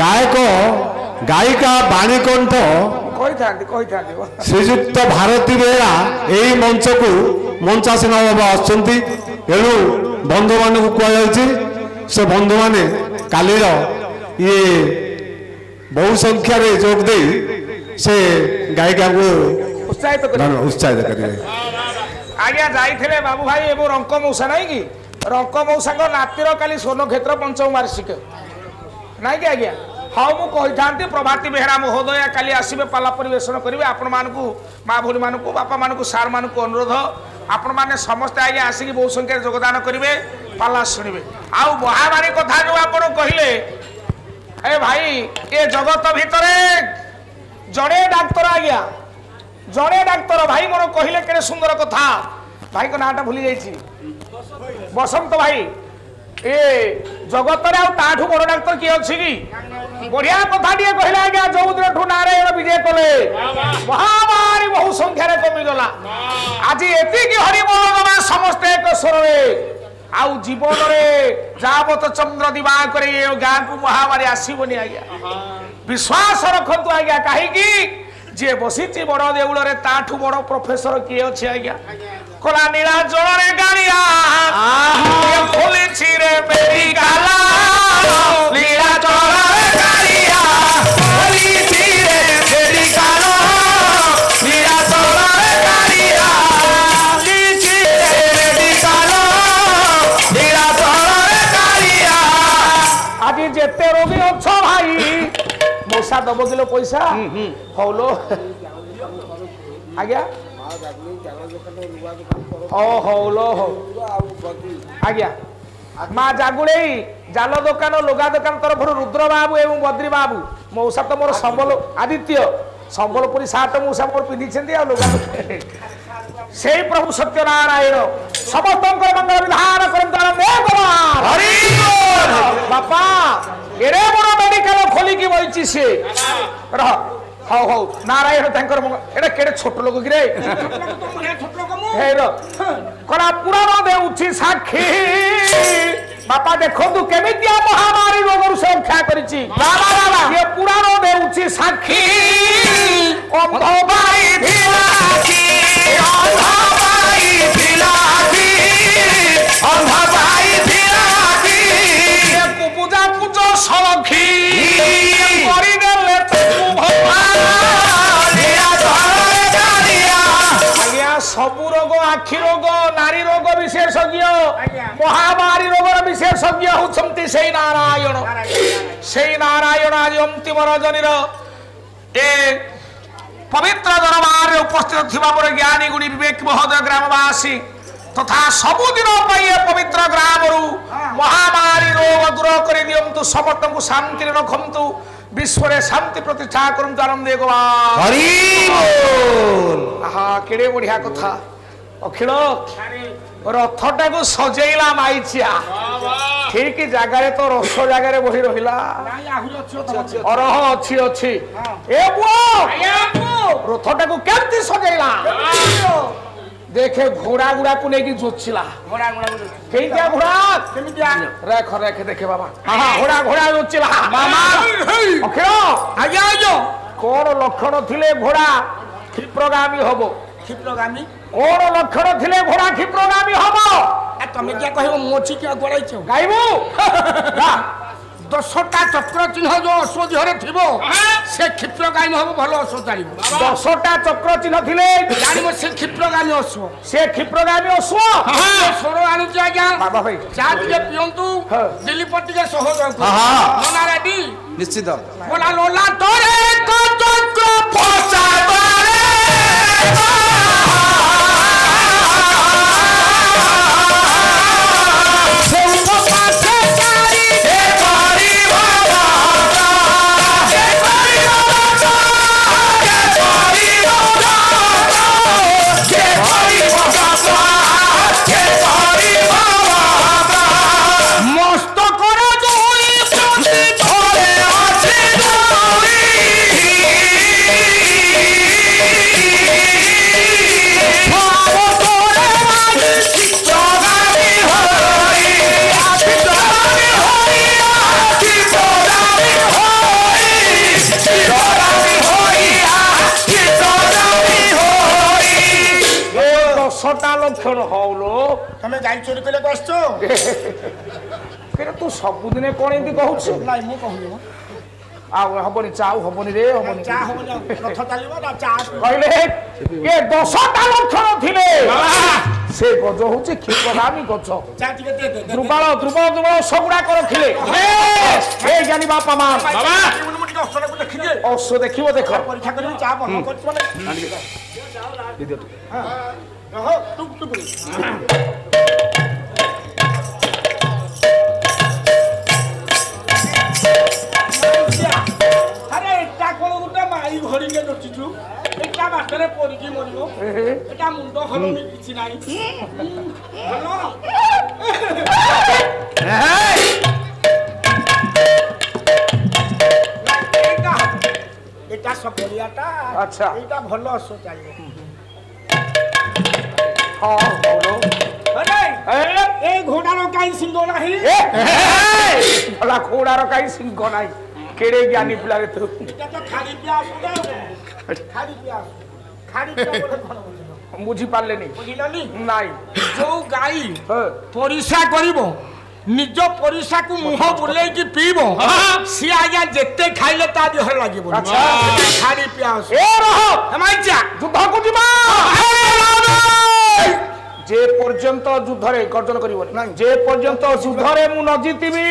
ଗାୟକ ଗାୟିକା ବାଣୀକଣ୍ଠ ଶ୍ରୀଯୁକ୍ତ ଭାରତୀ ବେହେରା ଏହି ମଞ୍ଚକୁ ମଞ୍ଚାସୀନ ଆସୁଛନ୍ତି ଏଣୁ ବନ୍ଧୁମାନଙ୍କୁ କୁହାଯାଉଛି ସେ ବନ୍ଧୁମାନେ କାଲିର ଇଏ ବହୁ ସଂଖ୍ୟାରେ ଯୋଗ ଦେଇ ସେ ଗାୟିକାଙ୍କୁ ଉତ୍ସାହିତ କରିବେ ଆଜ୍ଞା ଯାଇଥିଲେ ବାବୁ ଭାଇ ଏବଂ ରଙ୍କ ମଉସା ନାଇଁ କି ରଙ୍କ ମଉସାଙ୍କ ନାତିର କାଲି ସ୍ୱର୍ଣ୍ଣକ୍ଷେତ୍ର ପଞ୍ଚମ ବାର୍ଷିକ ନାଇଁ କି ଆଜ୍ଞା ହଁ ମୁଁ କହିଥାନ୍ତି ପ୍ରଭାତୀ ବେହେରା ମହୋଦୟା କାଲି ଆସିବେ ପାଲା ପରିବେଷଣ କରିବେ ଆପଣମାନଙ୍କୁ ମା ଭଉଣୀମାନଙ୍କୁ ବାପାମାନଙ୍କୁ ସାର୍ମାନଙ୍କୁ ଅନୁରୋଧ ଆପଣମାନେ ସମସ୍ତେ ଆଜ୍ଞା ଆସିକି ବହୁ ସଂଖ୍ୟାରେ ଯୋଗଦାନ କରିବେ ପାଲା ଶୁଣିବେ ଆଉ ମହାମାରୀ କଥା ଯୋଉ ଆପଣ କହିଲେ ଏ ଭାଇ ଏ ଜଗତ ଭିତରେ ଜଣେ ଡାକ୍ତର ଆଜ୍ଞା ଜଣେ ଡାକ୍ତର ଭାଇ ମୋର କହିଲେ କେତେ ସୁନ୍ଦର କଥା ଭାଇଙ୍କ ନାଁଟା ଭୁଲି ଯାଇଛି ବସନ୍ତ ଭାଇ ଏ ଜଗତରେ ଆଉ ତାଠୁ ବଡ ଡାକ୍ତର କିଏ ଅଛି କି ବଢିଆ କଥା ଟିକେ କହିଲେ ଆଜ୍ଞା ଯୋଉ ଦିନଠୁ ନାରାୟଣ ବିଜୟ କଲେ ମହାମାରୀ ବହୁ ସଂଖ୍ୟାରେ କମିଗଲା ଆଜି ଏତିକି ହରିବୋଲ ନବା ସମସ୍ତେ ଏକ ସ୍ୱରରେ ଆଉ ଜୀବନରେ ଯାବତ ଚନ୍ଦ୍ର ଦିବାକରେ ଏ ଗାଁକୁ ମହାମାରୀ ଆସିବନି ଆଜ୍ଞା ବିଶ୍ୱାସ ରଖନ୍ତୁ ଆଜ୍ଞା କାହିଁକି ଯିଏ ବସିଛି ବଡ ଦେଉଳରେ ତାଠୁ ବଡ ପ୍ରଫେସର କିଏ ଅଛି ଆଜ୍ଞା କଲା ନୀଳା ଜଳରେ ଗାଳିଆ ଖୋଲିଛି ରେ ମେଡିକାଲ ନୀଳା ଜଳରେ ଗାଳିଆ ଖୋଲିଛି ରେ ମେଡିକାଲ ନୀଳା ଜଳରେ ଗାଳିଆ ଖୋଲିଛି ରେ ମେଡିକାଲ ନୀଳା ଜଳରେ ଗାଳିଆ ଆଜି ଯେତେ ରୋଗୀ ଅଛ ଭାଇ ମଉସା ଦବ କିଲୋ ପଇସା ହଉଲୋ ଆଜ୍ଞା ହଉଲୋ ହଉ ଆଜ୍ଞା ମା ଜାଗୁଳେଇ ଜାଲ ଦୋକାନ ଲୁଗା ଦୋକାନ ତରଫରୁ ରୁଦ୍ର ବାବୁ ଏବଂ ବଦ୍ରୀ ବାବୁ ମଉସା ତ ମୋର ସମ୍ବଲ ଆଦିତ୍ୟ ସମ୍ବଲପୁରୀ ସାର୍ଟ ମୁଁ ସାମର ପିନ୍ଧିଛନ୍ତି ଆଉ ଲୁଗା ସେଇ ପ୍ରଭୁ ସତ୍ୟନାରାୟଣ ସମସ୍ତଙ୍କର ମଙ୍ଗଳ ବିଧାନ କରନ୍ତୁ। ବାପା ଏଡ଼େ ବଡ଼ ମେଡିକାଲ ଖୋଲିକି ବଇଛି ସେ ରହ ହଉ ହଉ ନାରାୟଣ ତାଙ୍କର ଏଟା କେଡ଼େ ଛୋଟ ଲୋକ କିରେ କଳା ପୁରାଣ ଦେଉଛି ସାକ୍ଷୀ ବାପା ଦେଖନ୍ତୁ କେମିତିଆ ମହାମାରୀ ରୋଗରୁ ସେ ରକ୍ଷା କରିଛି ଇଏ ପୁରାଣ ଦେଉଛି ସାକ୍ଷୀ ଅନ୍ଧ ଭାଇ ଭିଲାତି ଅନ୍ଧ ଭାଇ ଭିଲାତି ଅନ୍ଧ ଭାଇ ଭିଲାତି ପୂଜା ପୂଜ ସଳଖି କରିଦେଲେ ସବୁ ରୋଗ ଆଖି ରୋଗ ନାରୀ ରୋଗ ବିଶେଷଜ୍ଞ ମହାମାରୀ ରୋଗର ବିଶେଷଜ୍ଞ ହଉଛନ୍ତି ସେଇ ନାରାୟଣ ଆଜି ଅନ୍ତିମ ରଜନୀର ଏ ପବିତ୍ର ଦରବାରରେ ଉପସ୍ଥିତ ଥିବା ମୋର ଜ୍ଞାନୀ ଗୁଣୀ ବିବେକ ମହୋଦୟ ଗ୍ରାମବାସୀ ତଥା ସବୁଦିନ ପାଇଁ ଏ ପବିତ୍ର ଗ୍ରାମରୁ ମହାମାରୀ ରୋଗ ଦୂର କରି ଦିଅନ୍ତୁ ସମସ୍ତଙ୍କୁ ଶାନ୍ତିରେ ରଖନ୍ତୁ ବିଶ୍ୱରେ ଶାନ୍ତି ପ୍ରତିଷ୍ଠା କରନ୍ତୁ ଆନନ୍ଦ କେଡ଼େ ବଢିଆ କଥା ଅଖିଳ ରଥଟାକୁ ସଜେଇଲା ମାଇଚିଆ ଠିକ ଜାଗାରେ ତ ରସ ଜାଗାରେ ବହି ରହିଲା ଅରହ ଅଛି ଅଛି ଏ ରଥଟାକୁ କେମିତି ସଜେଇଲା ଦେଖେ ଘୋଡ଼ା ଗୁଡାକୁ ନେଇକି ଜୋଚିଲା କେମିତିଆ ଘୋଡ଼ା ରେଖ ରେଖ ଦେଖେ ବାବା ଘୋଡ଼ା ଘୋଡ଼ା ଜୋଚିଲା ଅଖିଳ ଆଜ୍ଞା ଆଜ୍ଞା କଣ ଲକ୍ଷଣ ଥିଲେ ଘୋଡ଼ା କ୍ଷିପ୍ରଗାମୀ ହବ କ୍ଷିପ୍ରଗାମୀ କଣ ଲକ୍ଷଣ ଥିଲେ ଘୋଡ଼ା କ୍ଷିପ୍ରଗାମୀ ହବ ତମେ କିଏ କହିବ ମୁଁ ଅଛି କିଏ ଗୋଳାଇଛ ଗାଇବୁ 10ଟା ଚକ୍ର ଚିହ୍ନ ଯୋଉ ଅଶ୍ଵ ଦେହରେ ଥିବ ସେ କ୍ଷିପ୍ରଗାମୀ ହବ ଭଲ ଅଶ୍ଵ ଚାଲିବ 10ଟା ଚକ୍ର ଚିହ୍ନ ଥିଲେ ଜାଣିବ ସେ କ୍ଷିପ୍ରଗାମୀ ଅଶ୍ଵ ସେ କ୍ଷିପ୍ରଗାମୀ ଅଶ୍ଵ ସ୍ୱର ଆଣୁଛି ଆଜ୍ଞା ଚା ଟିକେ ପିଅନ୍ତୁ ଦିଲ୍ଲୀ ପଟ ଟିକେ ସହଜ ନନା ରେଡି ନିଶ୍ଚିତ ବୋଲା ଲୋଲା ତୋରେ ଚକ୍ର ଫସା লক্ষণ হলো তুমি গাই চোরি করে বসছো তু ସବୁଦିନେ କଣ ଏମିତି କହୁଛୁ ନାଇଁ ମୁଁ କହୁନି ଆଉ ହବନି ଚାଉ ହବନି ରେ ହବନି ଚା ହବନି ରଥ ଚାଲିବ ନା ଚା କହିଲେ ଏ 10ଟା ଲକ୍ଷଣ ଥିଲେ ସେ ଗଜ ହଉଛି କ୍ଷିପ୍ରଗାମୀ ଗଜ ଚା ଟିକେ ଦେ ଦେ ଧ୍ରୁବାଳ ଧ୍ରୁବ ଧ୍ରୁବ ସବୁଗୁଡାକ ରଖିଲେ ଏ ଜ୍ଞାନୀ ବାପା ମା ବାବା ମୁଁ ଟିକେ ଅସ୍ତ୍ରକୁ ଦେଖିଦିଏ ଅସ୍ତ୍ର ଦେଖିବ ଦେଖ ପରୀକ୍ଷା କରିବି ଚା ବନ୍ଦ କରୁଛୁ ମାନେ ରହ ଟୁକ୍ ଟୁକ୍ আরে এটা কোন গোটা মাই ঘড়িকে নচিছু এটা বাটরে পড়িকি মরিব এটা মুন্ড হলনি কিছু নাই হলো এটা সবলিয়াটা আচ্ছা এটা ভালো অসো চালিব হ্যাঁ বলো আরে এই ঘোড়ার কাই সিংহ নাহি ভলা ঘোড়ার কাই সিংহ নাই কেড়ে জ্ঞানী পিলারে তো এটা তো খালি পিয়াস খালি পিয়াস খালি পিয়াস বলে ভালো বুঝি পারলেনি বুঝিলনি নাই ଯୋଉ ଗାଈ ପରିସ୍ରା କରିବ ନିଜ ପରିସ୍ରାକୁ ମୁହଁ ବୁଲେଇକି ପିଇବ ସିଏ ଆଜ୍ଞା ଯେତେ ଖାଇଲେ ତା ଦେହରେ ଲାଗିବ ଖାଲି ପିଆସ ଏ ରହ ମାଇଚା ଯୁଦ୍ଧକୁ ଯିବା যে পর্যন্ত যুদ্ধরে গর্জন করিবনি যে পর্যন্ত যুদ্ধরে মু ন জিতিবি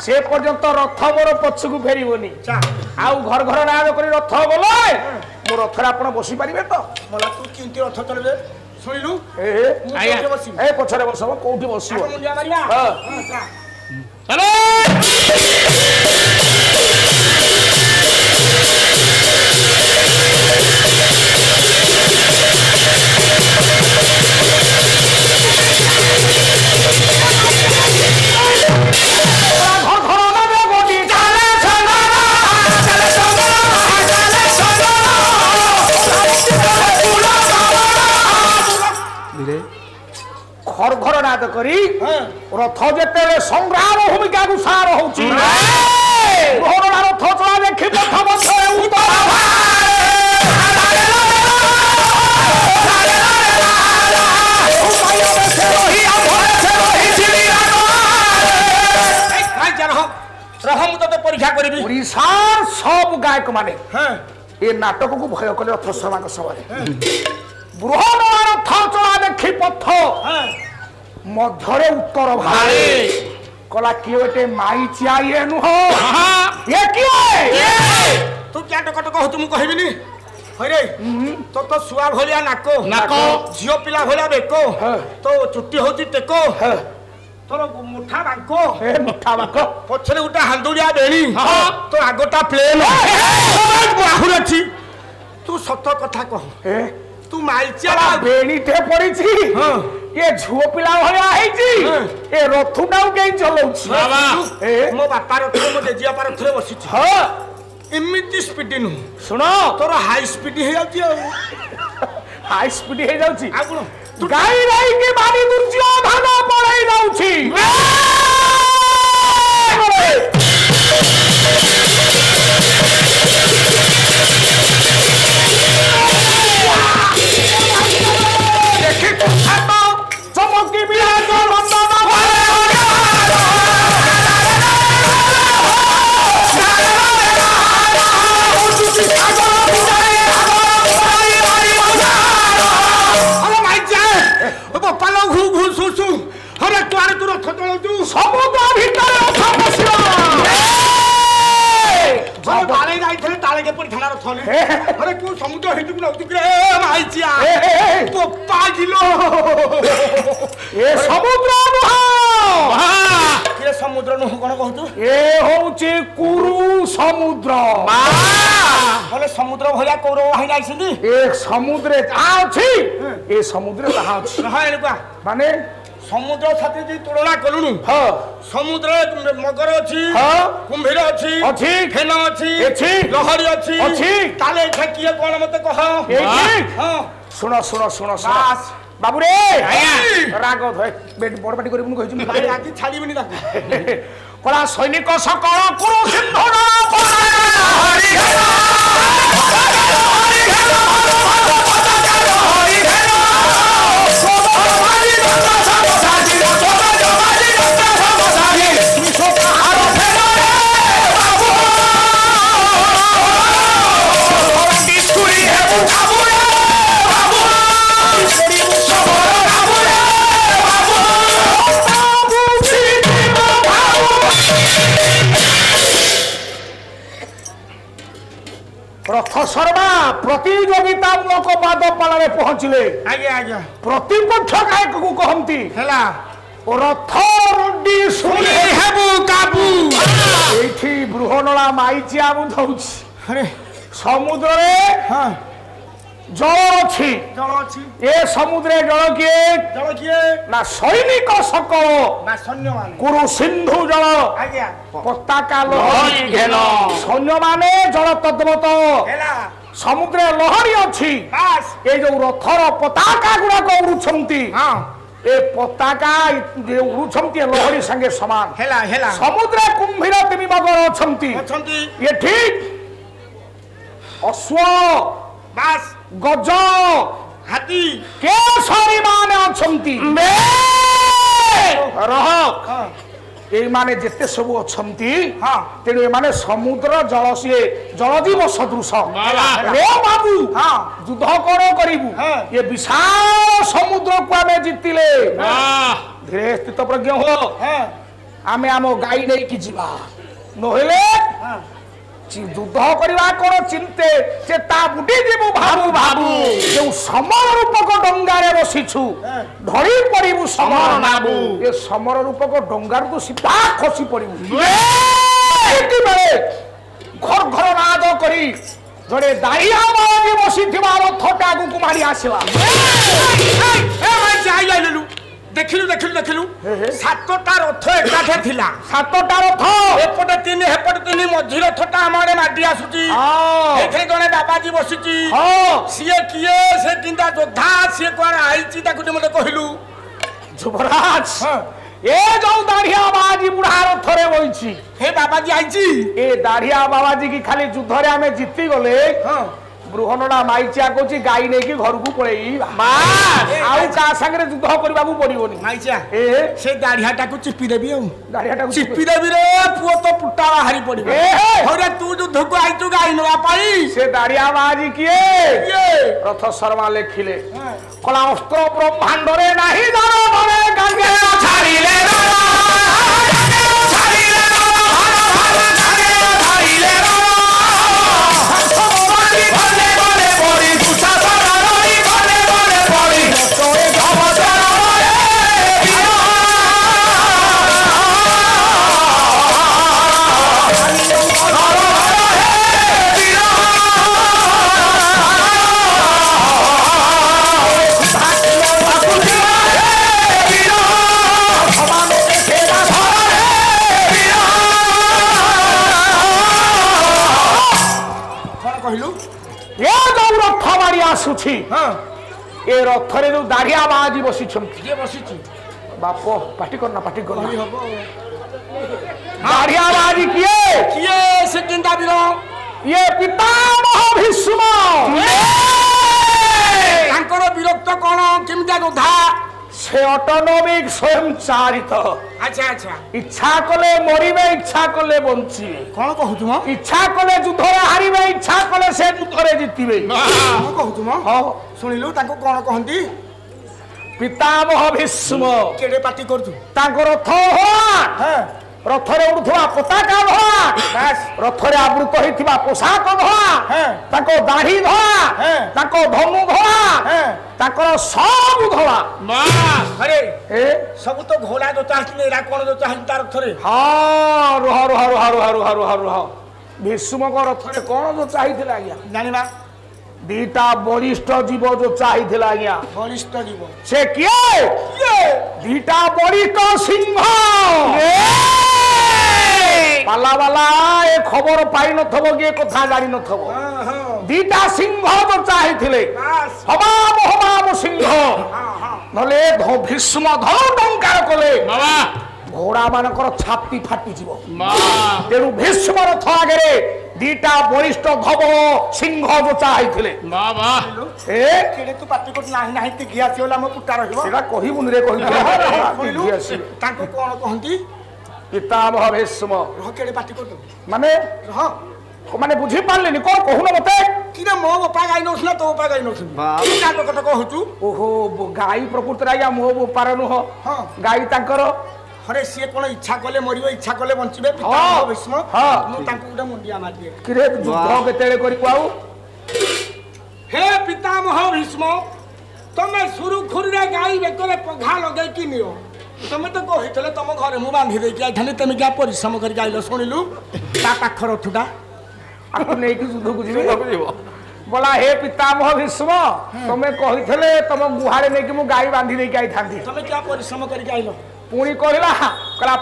সে পর্যন্ত রথ মোর পছকু ফেরিবনি আউ ঘর ঘর নাগ করে রথ গলে মো রথরে আপন বসি পারিবে তো বলা তু কিন্তি রথ চলবে শুনিলু এ পছরে বসব কোউঠি বসিব মুন্ডিয়া মারিয়া চলো ଘର ଘର ନାଦ କରି ରଥ ଯେତେବେଳେ ସଂଗ୍ରାମ ଭୂମିକା ସାର ହଉଛି ଘରଣା ରଥ ଚଳା ଦେଖି ପଥ ମଧ୍ୟରେ ଉତ୍ତର পরীক্ষা করবি ওড়িশার সব গায়ক মানে এ নাটকକୁ ভয় কলে রথ সভাଙ୍କ সভারে বৃহৎ রথ চলা দেখি পথ ମଧ୍ୟରେ ଉତ୍ତର ଭାରେ କଲା କିଏ ଗୋଟେ ମାଇଚିଆ ଇଏ ନୁହଁ ଇଏ କିଏ ତୁ କିଆ ଟକଟ କହୁଛୁ ମୁଁ କହିବିନି ହଇରେ ତୋ ତ ଶୁଆ ଭଳିଆ ନାକ ଝିଅ ପିଲା ଭଳିଆ ବେକ ତୋ ଚୁଟି ହଉଛି ଟେକ ତୋର ମୁଠା ବାଙ୍କ ମୁଠା ବାଙ୍କ ପଛରେ ଗୋଟେ ହାନ୍ଦୁଳିଆ ବେଳି ତୋ ଆଗଟା ପ୍ଲେନ ଆହୁରି ଅଛି ତୁ ସତ କଥା କହ ତୁ ମାଇଚିଆ ବେଣିଟେ ପଡିଛି ଏ ଝୁଅ ପିଲା ଭଳିଆ ହେଇଛି ଏ ରଥଟାକୁ କେହି ଚଲଉଛି ମୋ ବାପା ରଥରେ ମୋ ଜେଜେବାପା ରଥରେ ବସିଛି ଏମିତି ସ୍ପିଡ ନୁହଁ ଶୁଣ ତୋର ହାଇ ସ୍ପିଡ ହେଇଯାଉଛି ଆଉ ହାଇ ସ୍ପିଡ ହେଇଯାଉଛି ଆଉ କଣ ଗାଈ ଗାଈକି ବାରି ଦୁର୍ଯୋ ଧାନ ପଳେଇ ଯାଉଛି দেখি কথা চমকি বিরাজ বন্দন সমুদ্র ভিতরে রথ বসিল বাড়ে যাইଥିଲେ তালে যেপରି ঠান্ডা রথ নে আরে কোন সমুদ্র হেতুক না উতুক রে মাইচিয়া পোপা গিলো এ সমুদ্র নহ কে সমুদ্র নহ কোন কহতু এ হচ্ছে কুরু সমুদ্র বলে সমুদ্র ভলিয়া কৌরব হাই যাইছিলি এ সমুদ্রে যাহা ଅଛି এ সমুদ্রে তাহা ଅଛି হয় এনেকুৱা মানে সমুদ্র সাথে যে তুলনা করলুনু সমুদ্রে মগর অছি কুম্ভীর অছি অছি ফেন অছি অছি লহরি অছি অছি তালে এঠা কিয়ে কোন মতে কহ এই শুন শুন শুন শুন বাবু রে রাগ ধয় বড় পাটি করিবুন কইছু ভাই আজ ছাড়িবিনি তাকে কলা সৈনিক সকল কুরু সিন্ধু রথ সর্বা প্রতিযোগিতামূলক পাদ পালারে পৌঁছিলে আজ্ঞা আজ্ঞা প্রতিপক্ষ গায়কକୁ কহନ୍ତି হেলা রথ রুডি শুনি হেবু কাবু এইଠି বৃহনলা মাইচিয়া বুঝাଉଛି আরে সমুদ্রে জল ଅଛି জল অছি এ সমুদ্রে জল কিয়ে না সৈনিক সকল না সৈন্য মানে কুরু সিন্ধু জল আজ্ঞা পতাকা লহরি ঘেন সৈন্য মানে জল তদ্বত হেলা সমুদ্রে লহরি ଅଛି বাস এই যে রথর পতাকা গুড়াক উড়ুଛନ୍ତି এ পতাকা যে উড়ুଛନ୍ତି লহরি সঙ্গে সমান হেলা হেলা সমুদ্রে কুম্ভীর তিমি মগর অଛନ୍ତି অছন্তি এଠି অশ্ব বাস গজ হাতি কেশরী মানে অଛନ୍ତି রহ এইমানে যেতে সবু অଛନ୍ତି তেণু এমানে সমুদ্র জল সিয়ে জলজীব সদৃশ রে বাবু যুদ্ধ কর করিবু এ বিশাল সমুদ্রকু আমি জিতিলে ধীরে স্থিতপ্রজ্ঞ হো আমি আম গাই নেইকি যা নহলে যুদ্ধ করিবা কোন চিন্তে সে তা বুটি দিবু ভাবু ভাবু যে সমর রূপক ডঙ্গারে বসিছু ধরি পড়িবু সমর নাবু এ সমর রূপক ডঙ্গার তো সিধা খসি পড়িবু একেবারে ঘর ঘর নাদ করি জড়ে দাঁড়িয়া মারি বসিথিবা রথটা আগুকু মারি আসিলা যাই যাইলু দেখিলু দেখিলু দেখিলু সাতটা রথ একাঠে থিলা সাতটা রথ এপটে তিন হেপটে তিন মঝি রথটা আমারে মাটি আসুচি এখানে জনে বাবাজি বসিছি সিয়ে কিয়ে সে কিন্তা যোদ্ধা সিয়ে কোয়ারে আইছি তাকু মতে কহিলু যুবরাজ হ্যাঁ। এ যাও দাঁড়িয়া বাবাজি বুড়া রথরে বইছি হে বাবাজি আইছি এ দাঁড়িয়া বাবাজি কি খালি যুদ্ধরে আমি জিতি গলে হ্যাঁ বৃহনটা মাইচিয়া কହୁଛି গাই নেকি ঘরକୁ পড়েইবা আউ কা সাঙ্গে যুদ্ধ করিবাকু পড়িবনি মাইচা এ সে দাঢ়িয়াটাକୁ ଚିପି ଦେବି ଆଉ দাঁড়িয়াটাକୁ ଚିପି ଦେବି ରେ ପୁଅ ତ ପୁଟାଳା ହାରି ପଡିବ ଏ ହେ! ହରେ ତୁ ଯୁଦ୍ଧକୁ ଆଇଛୁ ଗାଈ ନେବା ପାଇଁ সে দাঁড়িয়া বাবাজি কিয়ে ଇଏ রথ শর্মা লেখিলে কলা অস্ত্র ব্রহ্মাণ্ডরে নাহি ধরে গাঙ্গে ছাড়িলে କହିଲୁ ଏ ଯୋଉ ରଥ ମାଡ଼ି ଆସୁଛି ହଁ ଏ ରଥରେ ଯୋଉ ଦାଢିଆ ବାବାଜି ବସିଛନ୍ତି କିଏ ବସିଛି ବାପ ପାଟି କରନା ପାଟି କରନା ହବ ଦାଢିଆ ବାବାଜି କିଏ କିଏ ସେ ଚିନ୍ତା ବିର ଇଏ ପିତାମହ ଭୀଷ୍ମ ତାଙ୍କର ବିରକ୍ତ କଣ କେମିତିଆ ଯୋଦ୍ଧା ସେ ଅଟୋନୋମିକ ସ୍ୱୟଂ ଚାଳିତ ଆଚ୍ଛା ଆଚ୍ଛା ଇଚ୍ଛା କଲେ ମରିବେ ଇଚ୍ଛା କଲେ ବଞ୍ଚିବେ କଣ କହୁଛୁ ମ ଇଚ୍ଛା କଲେ ଯୁଦ୍ଧରେ ହାରିବେ ଇଚ୍ଛା କଲେ ସେ ଯୁଦ୍ଧରେ ଜିତିବେ କଣ କହୁଛୁ ମ ହଁ ଶୁଣିଲୁ ତାଙ୍କୁ କଣ କହନ୍ତି ପିତାମହ ଭୀଷ୍ମ କେଡେ ପାଟି କରୁଛୁ ତାଙ୍କ ରଥ ଭଗବାନ ହଁ ରଥରେ ଉଡୁଥିବା ପତାକା ଧଳା ବାସ୍ ରଥରେ ଆବୃତ ହେଇଥିବା ପୋଷାକ ଧଳା ହଁ। ତାଙ୍କ ଦାଢି ଧଳା ହଁ। ତାଙ୍କ ଧନୁ ଧଳା ହଁ। ତାଙ୍କର ସବୁ ଧଳା ଆରେ ଏ ସବୁ ତ ଘୋଡ଼ା ଜୋତା ଆସିଥିଲେ ଏରା କଣ ଜୋତା ହେଇଛି ତାର ଥରେ ହଁ ରୁହ ରୁହ ରୁହ ରୁହ ରୁହ ରୁହ ରୁହ ଭୀଷ୍ମଙ୍କ ରଥରେ କଣ ଯୋଚା ହେଇଥିଲା ଆଜ୍ଞା ଜାଣିବା ଦିଟା ବରିଷ୍ଠ ଜୀବ ଯୋଚା ହେଇଥିଲା ଆଜ୍ଞା ବଳିଷ୍ଠ ଜୀବ ସେ କିଏ ଦିଟା ବରିଷ୍ଠ ସିଂହ ପାଲା ବାଲା ଏ ଖବର ପାଇନଥିବ କି ଏ କଥା ଜାଣିନଥିବ ଦିଟା ସିଂହ ଯୋଚା ହେଇଥିଲେ ବାସ୍ ହବାମ ସିଂହ ନହେଲେ ଭୀଷ୍ମ ଧନ ଟଙ୍କାର କଲେ ଘୋଡା ମାନଙ୍କର ଛାତି ଫାଟିଯିବ ତେଣୁ ଭୀଷ୍ମ ରଥ ଆଗରେ ଦିଟା ବରିଷ୍ଠ ଧବଳ ସିଂହ ଯୋଚା ହେଇଥିଲେ ଏ କେଡେ ତୁ ପାଟି କରୁଛୁ ନାହିଁ ନାହିଁ ତି ଘିଆ ଆସିଗଲା ମୋ ପୁଟା ରହିବ ସେଟା କହିବୁନି ରେ କହିଲୁ କହିବୁ ତାଙ୍କୁ କଣ କହନ୍ତି ପିତାମହ ଭୀଷ୍ମ ରହ କେଡେ ପାଟି କରୁଛୁ ମାନେ ରହ ମାନେ ବୁଝିପାରିଲେନି କଣ କହୁନ ମତେ କିରେ ମୋ ବାପା ଗାଈ ନଉଥିଲା ତୋ ବାପା ଗାଈ ନଉଥିଲି ତାଙ୍କ କଥା କହୁଛୁ ଓହୋ ଗାଈ ପ୍ରକୃତରେ ଆଜ୍ଞା ମୋ ବୋପାର ନୁହଁ ହଁ ଗାଈ ତାଙ୍କର ହରେ ସିଏ କଣ ଇଚ୍ଛା କଲେ ମରିବେ ଇଚ୍ଛା କଲେ ବଞ୍ଚିବେ ହଁ। ପିତାମହ ଭୀଷ୍ମ ହଁ। ମୁଁ ତାଙ୍କୁ ଗୋଟେ ମୁଣ୍ଡିଆ ମାରିଦିଏ କିରେ ଯୁଦ୍ଧ କେତେବେଳେ କରିବୁ ଆଉ ହେ ପିତାମହ ଭୀଷ୍ମ ତମେ ସୁରୁଖୁରୁରେ ଗାଈ ବେକରେ ପଘା ଲଗେଇକି ନିଅ ତମେ ତ କହିଥିଲେ ତମ ଘରେ ମୁଁ ବାନ୍ଧି ଦେଇକି ଆଇଥାନ୍ତି ତମେ କିଆ ପରିଶ୍ରମ କରିକି ଆଇଲ ଶୁଣିଲୁ ତା ପାଖ ରଥଟା ଆକୁ ନେଇକି ଯୁଦ୍ଧକୁ ଯିବି ବୋଲା ହେ ପିତାମହ ଭୀଷ୍ମ ତମେ କହିଥିଲେ ତମ ଗୁହାରେ ନେଇକି ମୁଁ ଗାଈ ବାନ୍ଧି ଦେଇକି ଆଇଥାନ୍ତି ତମେ କିଆ ପରିଶ୍ରମ କରିକି ଆଇଲ ପୁଣି କହିଲା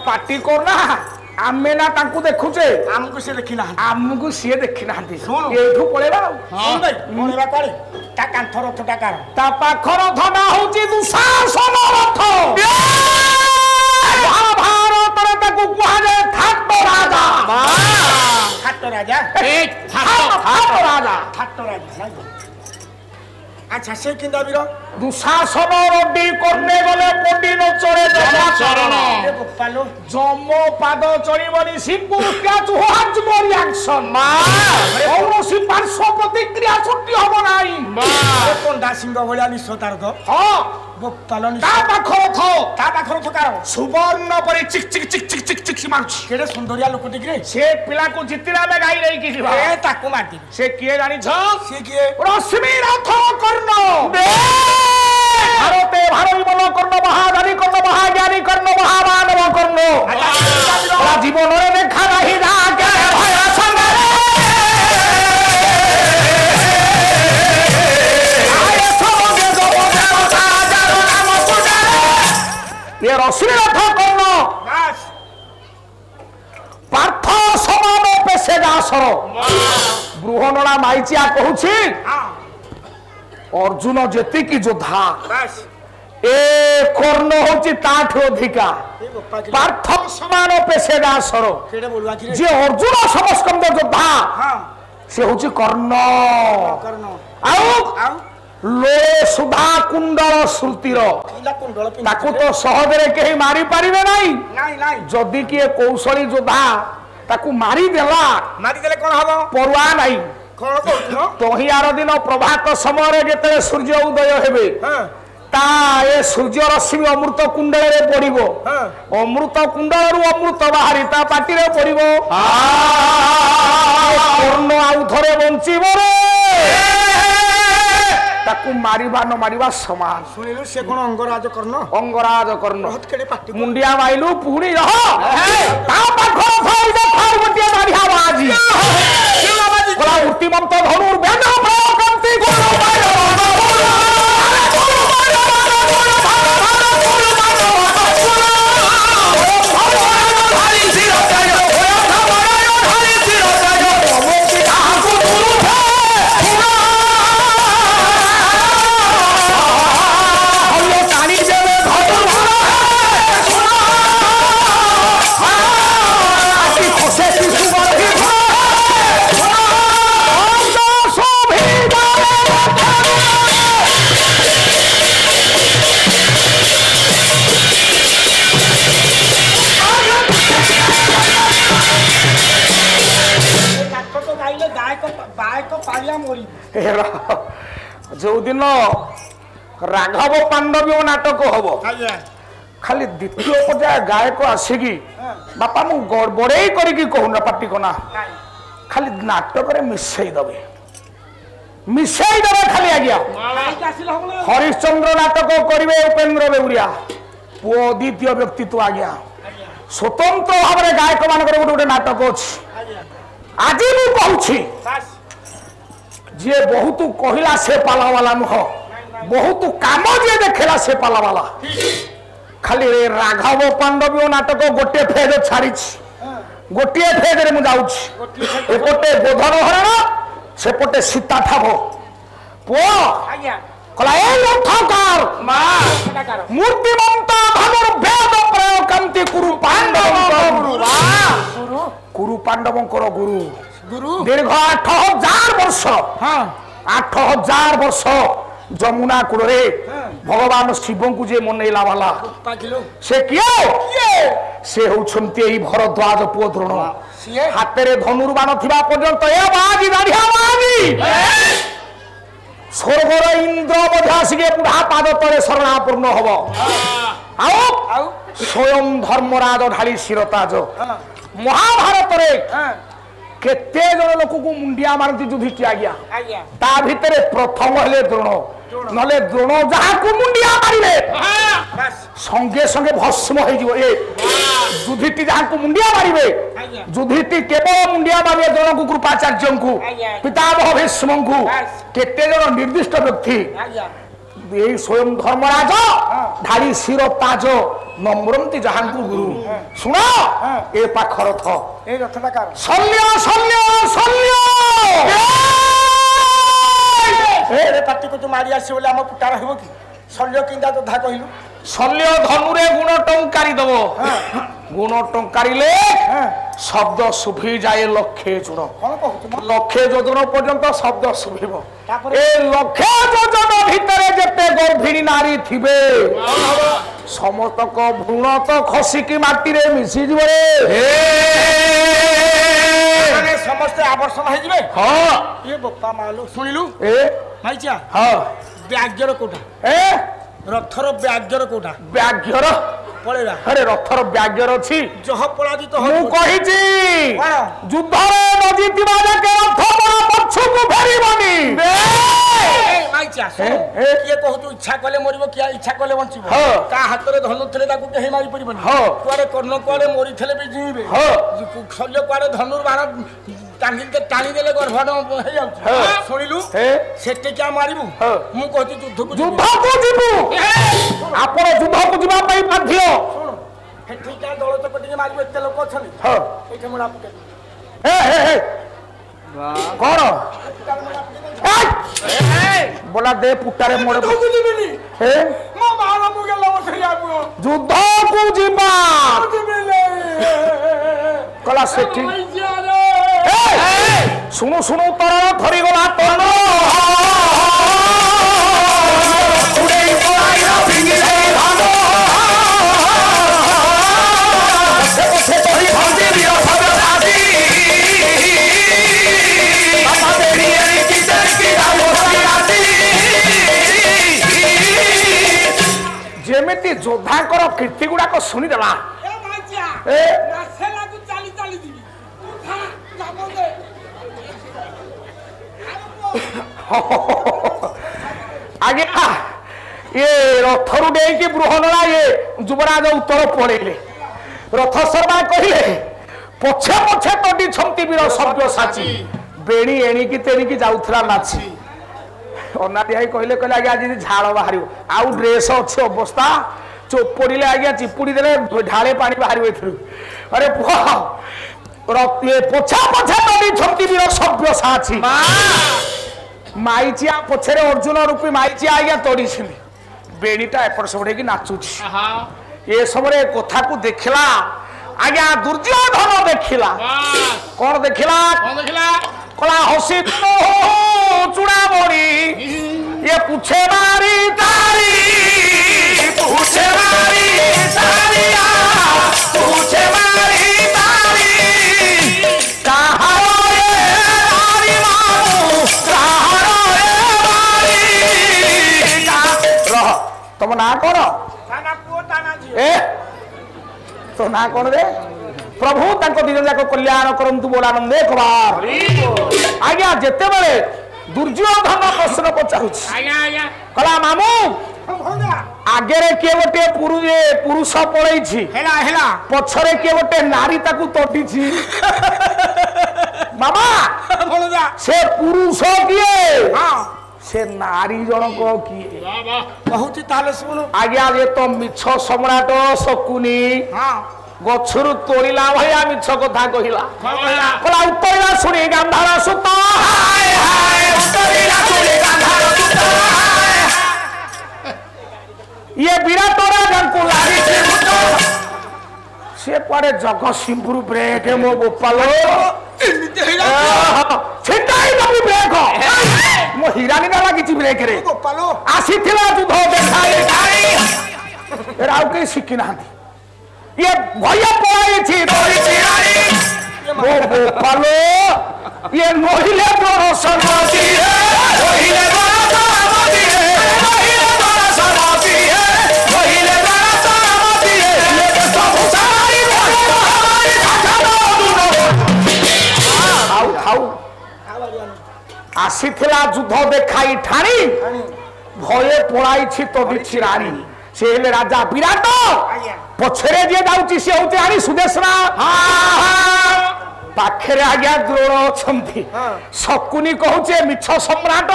ପାଟି କରୁନା ଆମେ ନା ତାଙ୍କୁ ଦେଖୁଛେ ଆମକୁ ସେ ଦେଖି ନାହାନ୍ତି ଆମକୁ ସିଏ ଦେଖି ନାହାନ୍ତି ଶୁଣୁ। ଏଇଠୁ ପଳେଇବା ଆଉ ଶୁଣ ଭାଇ ମଣିବା କୁଆଡେ ତା କାନ୍ଥ ରଥଟା କାର ତା ପାଖ ରଥଟା ହଉଛି ଦୁଃଶାସନ ରଥ ମହାଭାରତରେ ତାକୁ କୁହାଯାଏ ଥାଟ ରାଜା ଥାଟ ରାଜା ଥାଟ ରାଜା ଥାଟ ରାଜା ନାଇଁ? ଆଚ୍ଛା ସେ କିନ୍ଦା ବୀର ଦୁଃଶାସନ ରଡି କର୍ଣ୍ଣେ ଗଲେ ପଣ୍ଡି ନ ଚଳେ ଚରଣ ଏ ଗୋପାଲ ଜମ ପାଦ ଚଳିବନି ସିମ୍ପୁ କ୍ୟାଚ୍ ହ୍ୱାଟ୍ ମୋ ରିଆକ୍ସନ୍ କୌଣସି ପାର୍ଶ୍ୱ ପ୍ରତିକ୍ରିୟା ଛୁଟି ହବ ନାହିଁ ଏ ପଣ୍ଡା ସିଂହ ଭଳିଆ ନିଶ ତାର ତ ହଁ ଗୋପାଲ ତା ପାଖ ରଥ ତା ପାଖ ରଥ କାର ସୁବର୍ଣ୍ଣ ପରି ଚିକ୍ ଚିକ୍ ଚିକ୍ ଚିକ୍ ଚିକ୍ ଚିକ୍ ମାରୁଛି କେଡେ ସୁନ୍ଦରିଆ ଲୋକଟି କିରେ ସେ ପିଲାକୁ ଜିତିଲେ ଆମେ ଗାଈ ନେଇକି ଯିବା ଏ ତାକୁ ମାରିଦେବି ସେ କିଏ ଜାଣିଛ ସିଏ କିଏ ରଶ୍ମି ରଥ କର୍ଣ୍ଣ ଭାରତେ ଭାରବିମଲ କର୍ଣ୍ଣ ମହାଦାନୀ କର୍ଣ୍ଣ ମହାଜ୍ଞାନୀ କର୍ଣ୍ଣ ମହାମାନବ କର୍ଣ୍ଣ ଜୀବନରେ ଦେଖା ନାହିଁ ଯାହା ଭୟ ସଙ୍ଗରେ ଏ ରଶ୍ମି ରଥ କର୍ଣ୍ଣ ବାସ୍ ପାର୍ଥ ସମାନ ପେଶେ ଦାସର ବୃହନଳା ମାଇଚିଆ କହୁଛି ହଁ ଅର୍ଜୁନ ଯେତିକି ଯୋଦ୍ଧା ବାସ୍ ଏ କର୍ଣ୍ଣ ହଉଛି ତାଠୁ ଅଧିକା ପାର୍ଥ ସମାନ ପେଶେଦାସର କେଡେ ବଳୁଆ କି ରେ ଯିଏ ଅର୍ଜୁନ ସମସ୍କନ୍ଦ ଯୋଦ୍ଧା ହଁ ସେ ହଉଛି କର୍ଣ୍ଣ କର୍ଣ୍ଣ ଆଉ ଆଉ ଲୋ ସୁଧା କୁଣ୍ଡଳ ଶ୍ରୁତିର କିଲା କୁଣ୍ଡଳ ପିନ୍ଧି ତାକୁ ତ ସହଜରେ କେହି ମାରି ପାରିବେ ନାହିଁ ନାଇଁ ନାଇଁ ଯଦି କିଏ କୌଶଳୀ ଯୋଦ୍ଧା ତାକୁ ମାରିଦେଲା ମାରିଦେଲେ କଣ ହବ ପରୁଆ ନାହିଁ କଣ କହୁଛୁ ତହିଁଆର ଦିନ ପ୍ରଭାତ ସମୟରେ ଯେତେବେଳେ ସୂର୍ଯ୍ୟ ଉଦୟ ହେବେ ହଁ ତା ଏ ସୂର୍ଯ୍ୟ ରଶ୍ମି ଅମୃତ କୁଣ୍ଡଳରେ ପଡିବ ହଁ ଅମୃତ କୁଣ୍ଡଳରୁ ଅମୃତ ବାହାରି ତା ପାଟିରେ ପଡିବ କର୍ଣ୍ଣ ଆଉ ଥରେ ବଞ୍ଚିବ ରେ ତାକୁ ମାରିବା ନ ମାରିବା ସମାନ ଶୁଣିଲୁ ସେ କଣ ଅଙ୍ଗରାଜ କର୍ଣ୍ଣ ଅଙ୍ଗରାଜ କର୍ଣ୍ଣ ବହୁତ କେଡେ ପାଟି ମୁଣ୍ଡିଆ ମାଇଲୁ ପୁଣି ରହ ତା ପାଖରେ ଗୋଟିଏ ବାଢିଆ ବାଜି ମୂର୍ତ୍ତିମନ୍ତ ଧନୁର୍ ବେଦ ପ୍ରକାନ୍ତି ଯୋଉଦିନ ରାଘବ ପାଣ୍ଡବୀ ନାଟକ ହବ ଖାଲି ଦ୍ୱିତୀୟ ପର୍ଯ୍ୟାୟ ଗାୟକ ଆସିକି ବାପା ମୁଁ ଗଡ଼ବଡ଼େଇ କରିକି କହୁନା ପାଟି କନା ଖାଲି ନାଟକରେ ମିଶେଇ ଦେବେ ଖାଲି ଆଜ୍ଞା ହରିଶ୍ଚନ୍ଦ୍ର ନାଟକ କରିବେ ଉପେନ୍ଦ୍ର ବେଉରିଆ ପୁଅ ଦ୍ୱିତୀୟ ବ୍ୟକ୍ତିତ୍ୱ ଆଜ୍ଞା ସ୍ୱତନ୍ତ୍ର ଭାବରେ ଗାୟକ ମାନଙ୍କର ଗୋଟେ ଗୋଟେ ନାଟକ ଅଛି ଆଜି ମୁଁ କହୁଛି ଯିଏ ବହୁତ କହିଲା ସେ ପାଲାବାଲା ନୁହ ବହୁତ କାମ ଯିଏ ଦେଖେଲା ସେ ପାଲାବାଲା ଖାଲି ରାଘବ ପାଣ୍ଡବୀ ନାଟକ ଗୋଟେ ଫେଜ ଛାଡ଼ିଛି ଗୋଟିଏ ଫେଜରେ ମୁଁ ଯାଉଛି ଏପଟେ ଗୋଧନ ହରଣ ସେପଟେ ସୀତା ଠାବ ପୁଅ କହିଲା ଏ ରଥକାର ମୂର୍ତ୍ତିମନ୍ତ ଧନୁର୍ ବେଦ ପ୍ରୟୋଗ କାନ୍ତି କୁରୁ ପାଣ୍ଡବଙ୍କର ଗୁରୁ ଦୀର୍ଘ 8000 ବର୍ଷ 8000 ବର୍ଷ ଯମୁନା କୂଳରେ ଭଗବାନ ଶିବଙ୍କୁ ଯେ ମନେଇଲା ବାଲା ସେ କିଏ ସେ ହଉଛନ୍ତି ଏଇ ଭରଦ୍ୱାଜ ପୁଅ ଦ୍ରୋଣ ହାତରେ ଧନୁର୍ବାଣ ଥିବା ପର୍ଯ୍ୟନ୍ତ ଏ ବାଜି ଦାଢିଆ ବାଜି ସ୍ୱର୍ଗର ଇନ୍ଦ୍ର ମଧ୍ୟ ଆସିକି ବୁଢା ପାଦ ତଳେ ଶରଣାପୂର୍ଣ୍ଣ ହବ ଆଉ ସ୍ୱୟଂ ଧର୍ମରାଜ ଢାଳି ଶିରତାଜ ମହାଭାରତରେ କେତେ ଜଣ ଲୋକକୁ ମୁଣ୍ଡିଆ ମାରନ୍ତି ଯୁଧିଷ୍ଠି ଆଜ୍ଞା ତା ଭିତରେ ପ୍ରଥମ ହେଲେ ଦ୍ରୋଣ ନହେଲେ ଦ୍ରୋଣ ଯାହାକୁ ମୁଣ୍ଡିଆ ମାରିବେ ସଙ୍ଗେ ସଙ୍ଗେ ଭସ୍ମ ହେଇଯିବ ଏ ଯୁଧିଷ୍ଠି ଯାହାକୁ ମୁଣ୍ଡିଆ ମାରିବେ ଯୁଧିଷ୍ଠି କେବଳ ମୁଣ୍ଡିଆ ମାରିବେ ଦ୍ରୋଣକୁ କୃପାଚାର୍ଯ୍ୟଙ୍କୁ ପିତାମହ ଭୀଷ୍ମଙ୍କୁ କେତେ ଜଣ ନିର୍ଦ୍ଦିଷ୍ଟ ବ୍ୟକ୍ତି এই স্বয়ং ধর্মরাজ ধাড়ি শির তাজ নম্রন্তি যাহাଙ୍କୁ গুরু শুণ এ পাখর রথ এই রথটা কার শল্য শল্য শল্য এরে পাটি কো তু মারি আসি বলে আম পুটার হইব কি শল্য কিন্দা তো ধা কইলু শল্য ধনুরে গুণ টঙ্কারি দেব গুণ টঙ্কারিলে শব্দ শুভি যায় লক্ষে জোড় লক্ষে যোজন পর্যন্ত শব্দ শুভিব এ লক্ষে যোজন ভিতরে যেতে গর্ভিণী নারী থিবে সমস্তক ভ্রূণ তো খসিকি মাটিরে মিশি যাবে সমস্ত আবর্ষণ হয়ে যাবে হ্যাঁ এ বাপা মালো শুনিলু এ ভাইচা হ্যাঁ ব্যাগ্যর কোটা এ রথর ব্যাগ্যর কোটা ব্যাঘ্যর পড়েলা আরে রথর ব্যাঘ্যর ଅଛି জহ পরাজিত ମୁଁ କହିଛି କଣ? ଯୁଦ୍ଧରେ ନ ଜିତିବା ଯାକେ ରଥ ପଛକୁ ଫେରିବନି ভাইচা কিয়ে কহতু ইচ্ছা কলে মরিব কিয়া ইচ্ছা কলে বঞ্চিব কা হাতরে ধনু থলে তাকু কেহি মারি পড়িবনি কুয়ারে কর্ণ কুয়ারে মরি থলে বি জিবে শল্য কুয়ারে ধনুর বাণ টানি দেলে গর্ভণ হয়ে যাচ্ছে শুনিলু সেটে কিয়া মারিবু মু কহতি যুদ্ধকু ଯିବୁ ଆପଣ ଯୁଦ୍ଧକୁ ଯିବା ପାଇଁ ବାଧ୍ୟ ହେଠି କା ଦଳ ଚପଟିକେ ମାରିବ ଏତେ ଲୋକ ଅଛନ୍ତି ଏଠି ମୁଡ଼ା ପକେ କଣ ବୋଲା ଦେ ପୁଟାରେ ମୋଡ ଯିବିନି ମୋ ବାଣ ମୁଁ ଯୁଦ୍ଧକୁ ଯିବା କଲା ସେଠି ଶୁଣୁ ଶୁଣୁ ତର ଧରିଗଲା ତନ ଯେମିତି ଯୋଦ୍ଧାଙ୍କର କୀର୍ତ୍ତି ଗୁଡାକ ଶୁଣିଦେଲା ଆଜ୍ଞା ଇଏ ରଥରୁ ଡେଇଁକି ବୃହଣଳା ଇଏ ଯୁବରାଜ ଉତ୍ତର ପଳେଇଲେ ରଥ ଶର୍ମା କହିଲେ ପଛେ ପଛେ ତଡିଛନ୍ତି ବୀର ସବ୍ୟସାଚୀ ବେଣୀ ଏଣିକି ତେଣିକି ଯାଉଥିଲା ନାଚି ଅନାଦି ଭାଇ କହିଲେ କହିଲେ ଆଜ୍ଞା ଆଜି ଝାଳ ବାହାରିବ ଆଉ ଡ୍ରେସ ଅଛି ଅବସ୍ଥା ଚୋପଡ଼ିଲେ ଆଜ୍ଞା ଚିପୁଡ଼ି ଦେଲେ ଢାଳେ ପାଣି ବାହାରିବ ଏଥିରୁ ଆରେ ପୁଅ ପଛା ପଛା ତଡିଛନ୍ତି ବୀର ସବ୍ୟସାଚୀ ମାଇଚିଆ ପଛରେ ଅର୍ଜୁନ ରୂପୀ ମାଇଚିଆ ଆଜ୍ଞା ତଡିଛନ୍ତି ବେଣୀଟା ଏପଟ ସେପଟ ହେଇକି ନାଚୁଛି ଏ ସମୟରେ କଥାକୁ ଦେଖିଲା ଆଜ୍ଞା ଦୁର୍ଯ୍ୟୋଧନ ଦେଖିଲା କଣ ଦେଖିଲା କଲା ହସି ଚୂড়ামণি ये पूछे मारी तारी पूछे मारी तारिया पूछे मारी तारी कहारो ये तारी मामू कहारो ये मारी रह तुम ना कौन ए तो ना कौन रे प्रभु तांको दिन जाक कल्याण करंतु बोलानंदे कबार आज्ञा जेते बेले दुर्योधन प्रश्न पचारुछ कला मामू आगे किए गोटे पुरुष पड़े पछरे किए गोटे नारी ताकू तटिछि मामा से पुरुष किए से नारी जनक किए कहूची ताले सुनो आज्ञा ये तो मिछ सम्राट शकुनी गछरु तोड़िला भैया मिछ कथा कहिला कला उत्तरिला सुनी गांधार सुत हाय हाय उत्तरिला सुनी गांधार सुत ये विराट राजा को लारी से भूत से पड़े जगतसिंहपुर ब्रेक मो गोपाल छिटाई दबी ब्रेक मो हिरानी ना लागिची ब्रेक रे गोपाल आसीथिला युद्ध देखाई राव के शिखी नांती ये भैया पड़ाई थी वो गोपालो ये नोहिले बड़ो सरमती है नोहिले बड़ो सरमती है नोहिले बड़ो सरमती है नोहिले बड़ो सरमती है ये सब सारी हमारी खाजा दूनो खाऊ खाऊ आसीथिला युद्ध देखाई ठाणी भये पड़ाई थी तो बिछि रानी से हेले राजा विराट पछरे जे जाउची से होते आनी सुदेशना पाखरे आज्ञा द्रोण अछंती शकुनी कहूचे मिछ सम्राट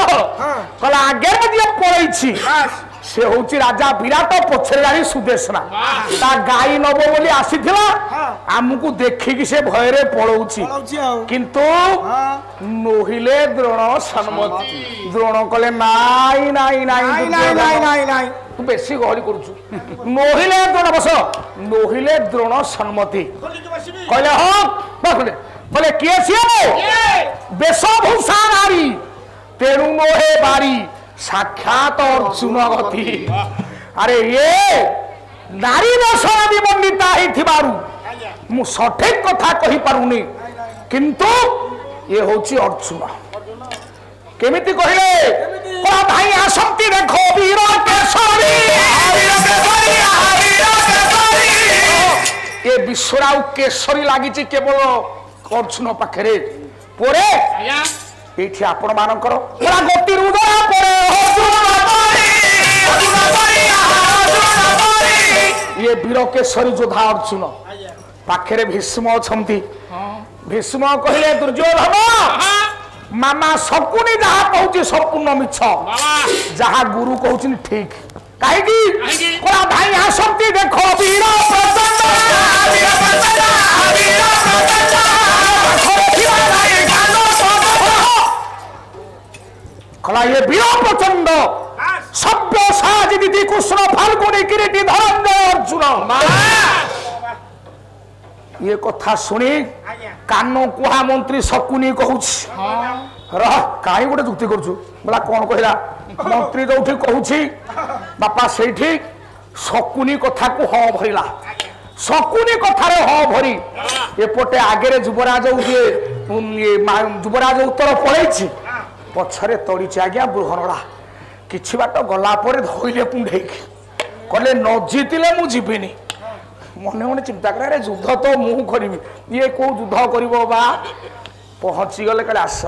कला आगे जे पळैछि से होची राजा विराट पछरे आनी सुदेशना ता गाई नबो बोली आसीथिला आमुकु देखि से भयरे पळौछि किंतु नोहिले द्रोण सन्मति द्रोण कले नाई नाई नाई नाई नाई नाई तू बेसी गहली करूछु नोहिले द्रोण बस नोहिले द्रोण सन्मति कहले हो कहले बोले किए सिए वेशभूषा नारी तेणु मोहे बारी साक्षात अर्जुन गति अरे ये नारी दर्शन मंडिता ही मु सठिक कथा कही पारुनी किंतु ये होची अर्जुन केमिति कहले कोला भाई आसंती देखो वीर केसरी ये विश्वराव केसरी लागिची केवल अर्जुन पाखरे पोरे एठी आपण मानकर कोला गति रुदरा पोरे ये वीर केसरी जोधा अर्जुन पाखरे भीष्म अछंती भीष्म कहले दुर्योधन मामा शकुनी जहा कहूची संपूर्ण मिछ जहा गुरु कहूची ठीक कहीं कोला भाई आसंती देखो वीर प्रचंड कला ये वीर प्रचंड सभ्य ସାଜି ଦିଦି କୃଷ୍ଣ ଫାଲ୍ଗୁନି କିରୀଟି ଧରଞ୍ଜୟ ଅର୍ଜୁନ ये कथा शुणी कान कुहा मंत्री शकुनी कहूची रह कहीं गोटे जुक्ति करुचु बोला कौन कहला मंत्री जो कहूची बापा से शकुनी कथा को हाँ भरला शकुनी कथार हाँ भरी एपटे आगे युवराज युवराज उत्तर पड़े पछरे तड़ीची आज्ञा बृहणला किछि बाट गला धोइले कुंडे कले न जीतिले मु जीविनी मने मने चिंता करे युद्ध तो मु करी ये को युद्ध कर पहुंची गले कले आस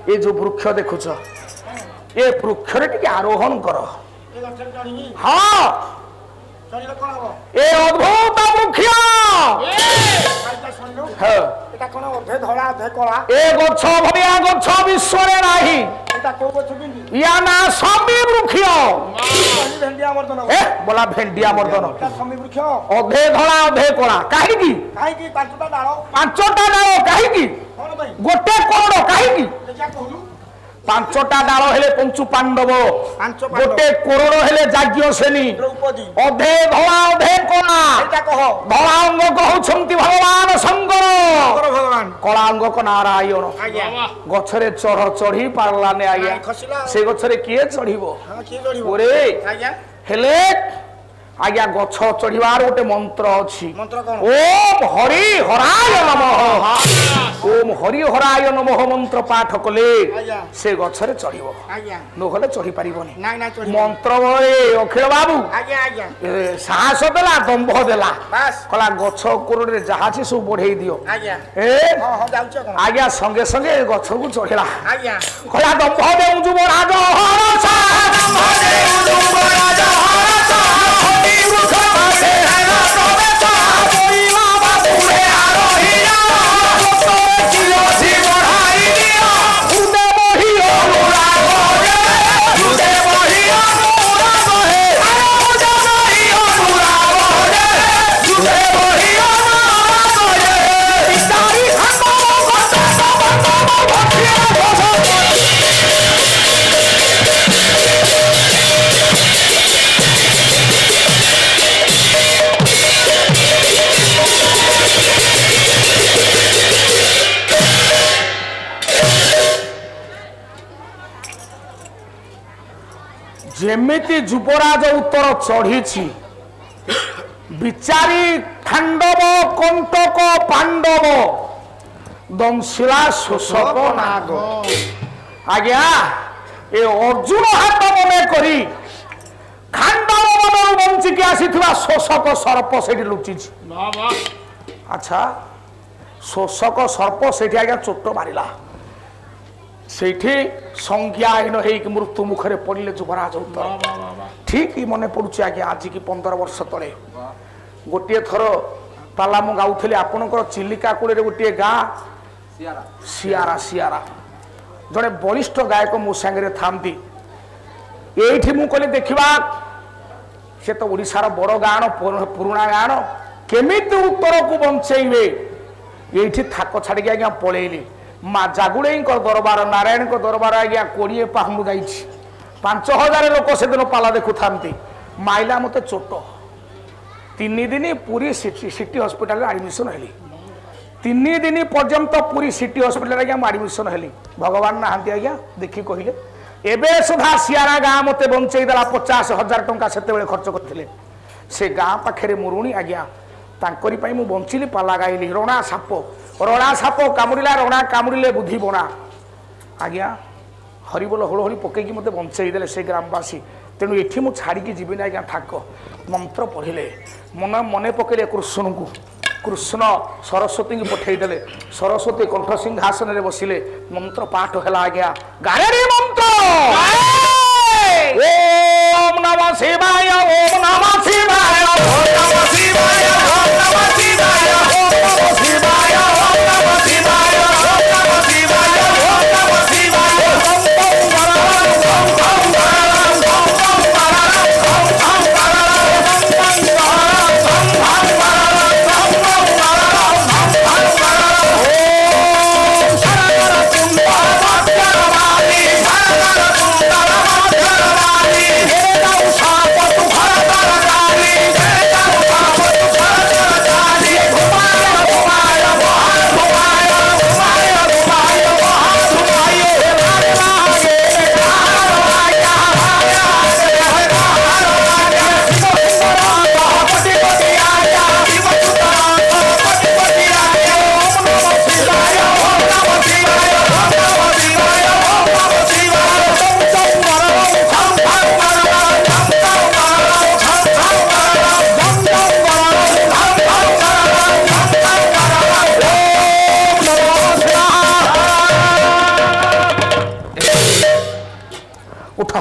ये जो वृक्ष देखुच ये वृक्ष आरोहण कर हाँ ए अद्भुत वृक्ष ए गछ भलिया गछ विश्व नाही या ना समी वृक्ष बोला भेंडिया मर्दन अधे धड़ा अधे कला कहीं पांचटा डाल कहीं गोटे करोड़ कहीं पांचटा डाल हेले पंचु पांडव गोटे करोड़ हेले जाज्ञ सेनी अधे धड़ा अधे कला धड़ा अंग कहउछंती भगवान शंकर कला अंग को नारायण गछरे चढ़ चढ़ी पारलाने आज्ञा से गछरे किए चढ़िबो ओरे हेले आज्ञा गछ चढ़िबार गोटे मंत्र अछि ओम हरि हराय नमः ओम हरि हराय नमः मंत्र पाठ कले से गछरे चढ़िबो नोखले चढ़ी परिबोनी मंत्र भए अखिल बाबू साहस देला दंभ देला कला गछ कोरडे जहा छी सब बढ़ेई दियो आज्ञा संगे संगे गछ को चढ़िला कला दंभ देउ जुबराज हरस दंभ देउ जुबराज हरस जेमिति युवराज उत्तर चढ़ी विचारी खांडव कंटक पांडव दंशिला शोषक नाग आज्ञा ए अर्जुन हाथ मने करी खांडव मन बंचिकी आसी शोषक सर्प से लुचि अच्छा शोषक सर्प से आज्ञा चोट मारिला सेठी संज्ञाहीन होइक मृत्यु मुखरे पड़िले युवराज उत्तर ठीक ही मने पड़ुछि आज्ञा आज की 15 वर्ष तले गोटे थर पाला मु गाउथले आपनकर चिलिका कूड़े गोटे गाँ सियारा सियारा जड़े बलिष्ठ गायक मो सांगे थांती एठी मु कहली देखिबा से तो ओडिशार बड़ गाण पुराणा गाण केमिति उत्तर को बंचेइबे एठी थाक छाड़ी आज्ञा पळेइली माँ जागुड़े दरबार नारायण दरबार आज्ञा 20 पाहुंड जाइए 5000 लोक से दिन पाला देखु था माइला मत चोट 3 दिन पुरी सिटी हॉस्पिटल एडमिशन हेली 3 दिन पर्यंत पुरी सिटी हॉस्पिटल आज्ञा एडमिशन हेली भगवान नहांती आज्ञा देखी कहले एबे सुधा सियारा गाँ मत बंचेदेला 50,000 टंका से खर्च करते से गाँ पाखे मुरुणी आज्ञा तांकरी पाई मु बंचिली पाला गाइली रणा साप कामुड़िला रणा कामुड़िले बुद्धि बणा आज्ञा हरिबोल होड़ होड़ी पकईकी मत बंचईदे से ग्रामवासी तेणु ये मुझे छाड़ी जीवन आज्ञा ठाक मंत्र पढ़िले मन मन पकड़े कृष्ण को कृष्ण सरस्वती की पठेदेले सरस्वती कंठ सिंहासन में बसिले मंत्र पाठ है आज्ञा गारे मंत्र ओम नमः शिवाय ओम नमः शिवाय ओम नमः शिवाय ओम नमः शिवाय ओम नमः शिवाय ओम नमः शिवाय ओम नमः शिवाय ओम नमः शिवाय ଉଠ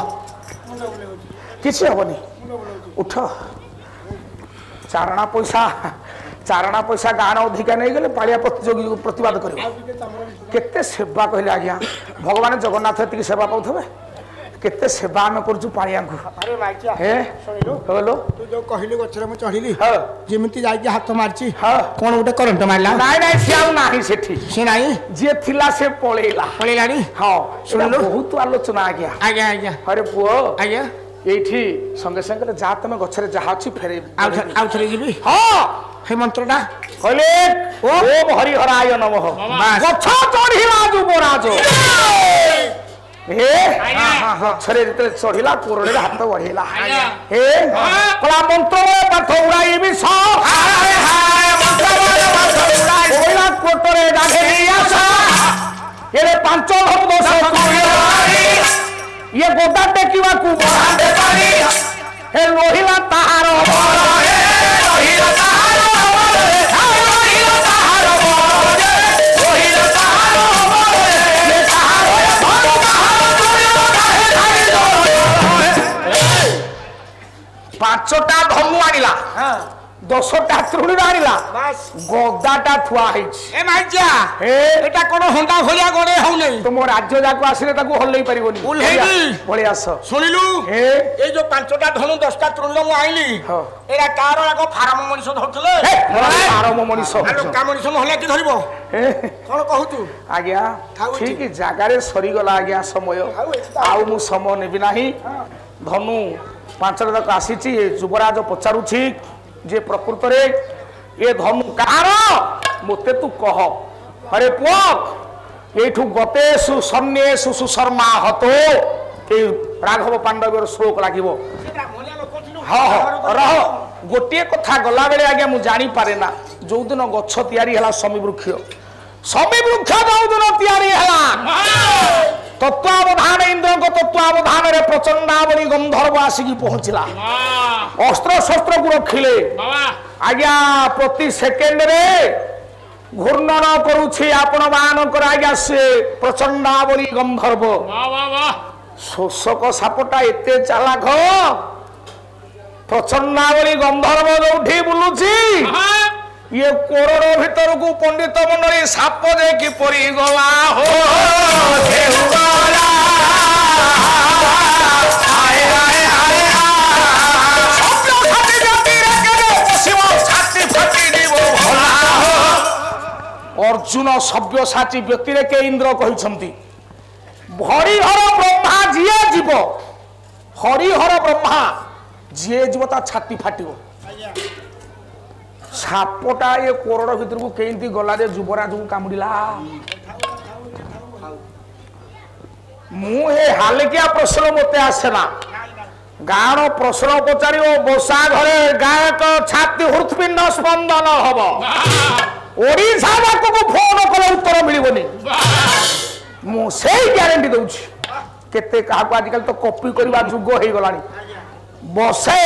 କିଛି ହବନି ଉଠ ଚାରଣା ପଇସା ଗାଁର ଅଧିକା ନେଇଗଲେ ପାଳିଆ ପ୍ରତିଯୋଗୀ ପ୍ରତିବାଦ କରିବ କେତେ ସେବା କହିଲେ ଆଜ୍ଞା ଭଗବାନ ଜଗନ୍ନାଥ ଏତିକି ସେବା ପାଉଥିବେ କେତେ ସେବା ଆମେ କରୁଛୁ ପାଳିଆଙ୍କୁ କହିଲୁ ଗଛରେ ମୁଁ ଚଢିଲି ଯେମିତି ଯାଇକି ହାତ ମାରିଛି କଣ ଗୋଟେ କରେଣ୍ଟ ମାରିଲା ନାଇଁ ନାଇଁ ସେ ଆଉ ନାହିଁ ସେଠି ସେ ନାହିଁ ଯିଏ ଥିଲା ସେ ପଳେଇଲାଣି ହଁ ଶୁଣିଲୁ ବହୁତ ଆଲୋଚନା ଆଜ୍ଞା ଆଜ୍ଞା ଆଜ୍ଞା ଆରେ ପୁଅ ଆଜ୍ଞା এইটি সঙ্গে সঙ্গে যা তুমি গছরে যাহা আছে ফেরে আউথরে যাবি হ্যাঁ সেই মন্ত্রটা কইলে ওম হরিহরায় নমঃ গছ চড়িলা যুবরাজ গছরে যেতে চড়িলা কোরড়ে হাত বঢ়িলা হে কলা মন্ত্র পাঠ উড়াইবি সব কইলা কোটরে গাধে আসা এরে পাঁচ লোক দোষ ये गोदा टेकिवा को बढ़ाते पारी हे लोहिला ताहार बरे लोहिला ताहार बरे लोहिला ताहार बरे लोहिला ताहार बरे ये ताहार पांचटा धमु आनिला हां 10टा त्रुणी आनिला बस गोदाटा थुआ हेछि ए माइजा एटा कोन होंडा भलिया गडे हौ नै तुम राज्य जाको आसिले ताको हल्लै परिबोनी उल्हेबी भले आस सुनिलु ए जो 5टा धनु 10टा त्रुणी मु आइली एरा कार आको फार्म मनिस धरथले फार्म मनिस आलो का मनिस নহले की धरिबो कोन कहू आज्ञा ठीक जगार सरी गला आज्ञा समय आउ मु समय नेबी नाही धनु 5टा तक आसीची युवराज पचारुछि जे प्रकृत रे ये धनु कार मते तू कह अरे पुआ एठू गतेषु सन्नेषु सुशर्मा हतो ए राघव पांडवर श्लोक लागिबो हां रह गोटे कथा गला बेले आगे मु जानी पारे ना जो दिन गछ तयारी हला समी वृक्ष जो दिन तयारी हला तत्वावधान इंद्र को तत्वावधान रे प्रचंडावली गंधर्व आसिकी पहुंचला अस्त्र शस्त्र को रखिले आज्ञा प्रति सेकेंड रे घूर्णन करुछि आपण मानकर आज्ञा से प्रचंडावली गंधर्व शोषक सापटा एते चालाक प्रचंडावली गंधर्व जोठी बुलुछि ये कोरड़ भीतर को पंडित मंडली साप दे कि परी गला हो अर्जुन सव्यसाची व्यक्ति के इंद्र कहते हरिहर ब्रह्मा जीए जीव हरिहर ब्रह्मा जीए जीव ता छाती फाटिव सापटा ये कोरड़ भीतर को केंती गला जे युवराज को कामुड़िला मु हे हालकिया प्रश्न मते आसेना गाँव प्रश्न पचार बसा घरे गाय तो छाती हृत्पिंड स्पंदन हम ओडिशा जाक को फोन कले उत्तर मिलबनी मुझे ग्यारंटी दूची केते काहाको आजकल तो कॉपी करवा जुग हो गलानी बसे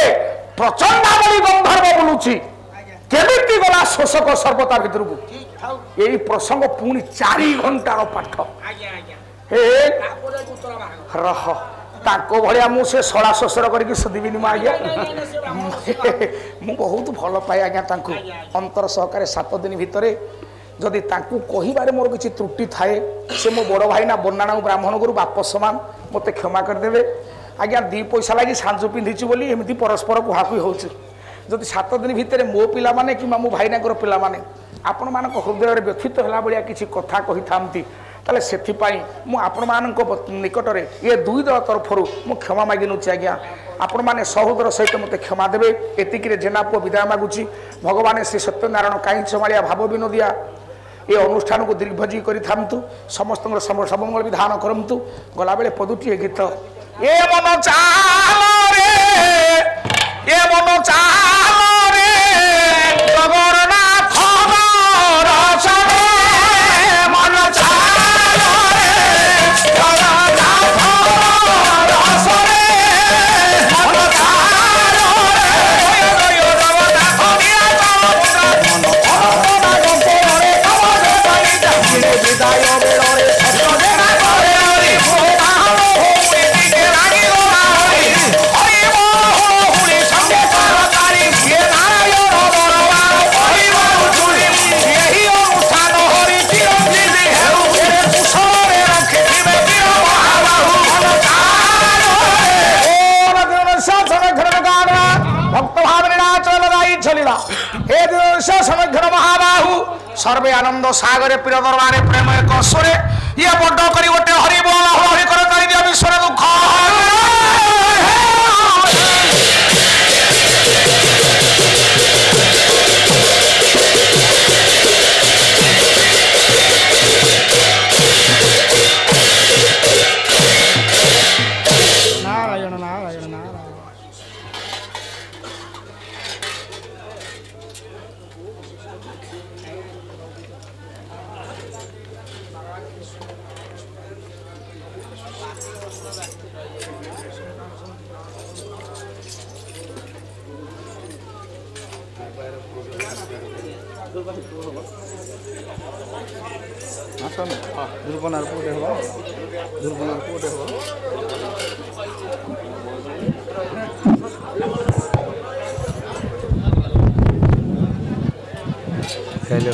प्रचंडावली गंधर्व बुलुची केमिति गला शोषक सर्वता भीतर को यही प्रसंग पुणी 4 घंटार पाठ हे रह ताको भलिया मु से सड़ा शोषर करके सुदिबिनी मा आज्ञा मु बहुत भल पाए आज्ञा तांको अंतर सहकारे 7 दिन भितरे जदि तांको कहिबारे मोर किछि त्रुटि थाए से मो बड़ भाई ना बन्नाना ब्राह्मण गुरु बाप समान मते क्षमा कर देबे आज्ञा 2 पैसा लागि सांजु पिंधिछि बोली एमिति परस्पर कुहाकु होउछि जदि 7 दिन भितरे मो पिला माने कि मो भाई नाकर पिला माने आपण मानक हृदय रे व्यथित होला बलिया किछि कथा कहि थामती ताले सेथिपाई मु आपण मानक निकट रे ये 2 दल तरफरु मु क्षमा मागिनुछि आज्ञा आपण माने सहोदर सहित मते क्षमा देबे एतिकी रे जेनापो विदाय मागुछि भगवान श्री सत्यनारायण काई चमालिया भाव विनोदिया ये अनुष्ठान को दीर्घजी करि थामतु समस्त सबमंगल विधान करमतु गला बेले पदुटी गीत ए मन चाल रे ए मन चाल रे जगन्नाथ दर्शन मन चाल रे जगन्नाथ दर्शन मन चाल रे जगन्नाथ विदाय बेड़े सत्य देना करे सर्वे आनंद सागरे पीर दरबारे प्रेम एक सुरे ये बड़ करी गोटे हरि बोल हरि कर कर दिया विश्व दुख नारायण नारायण नारायण दुर्बनार पुटे हो दुर्बनार पुटे हो हेलो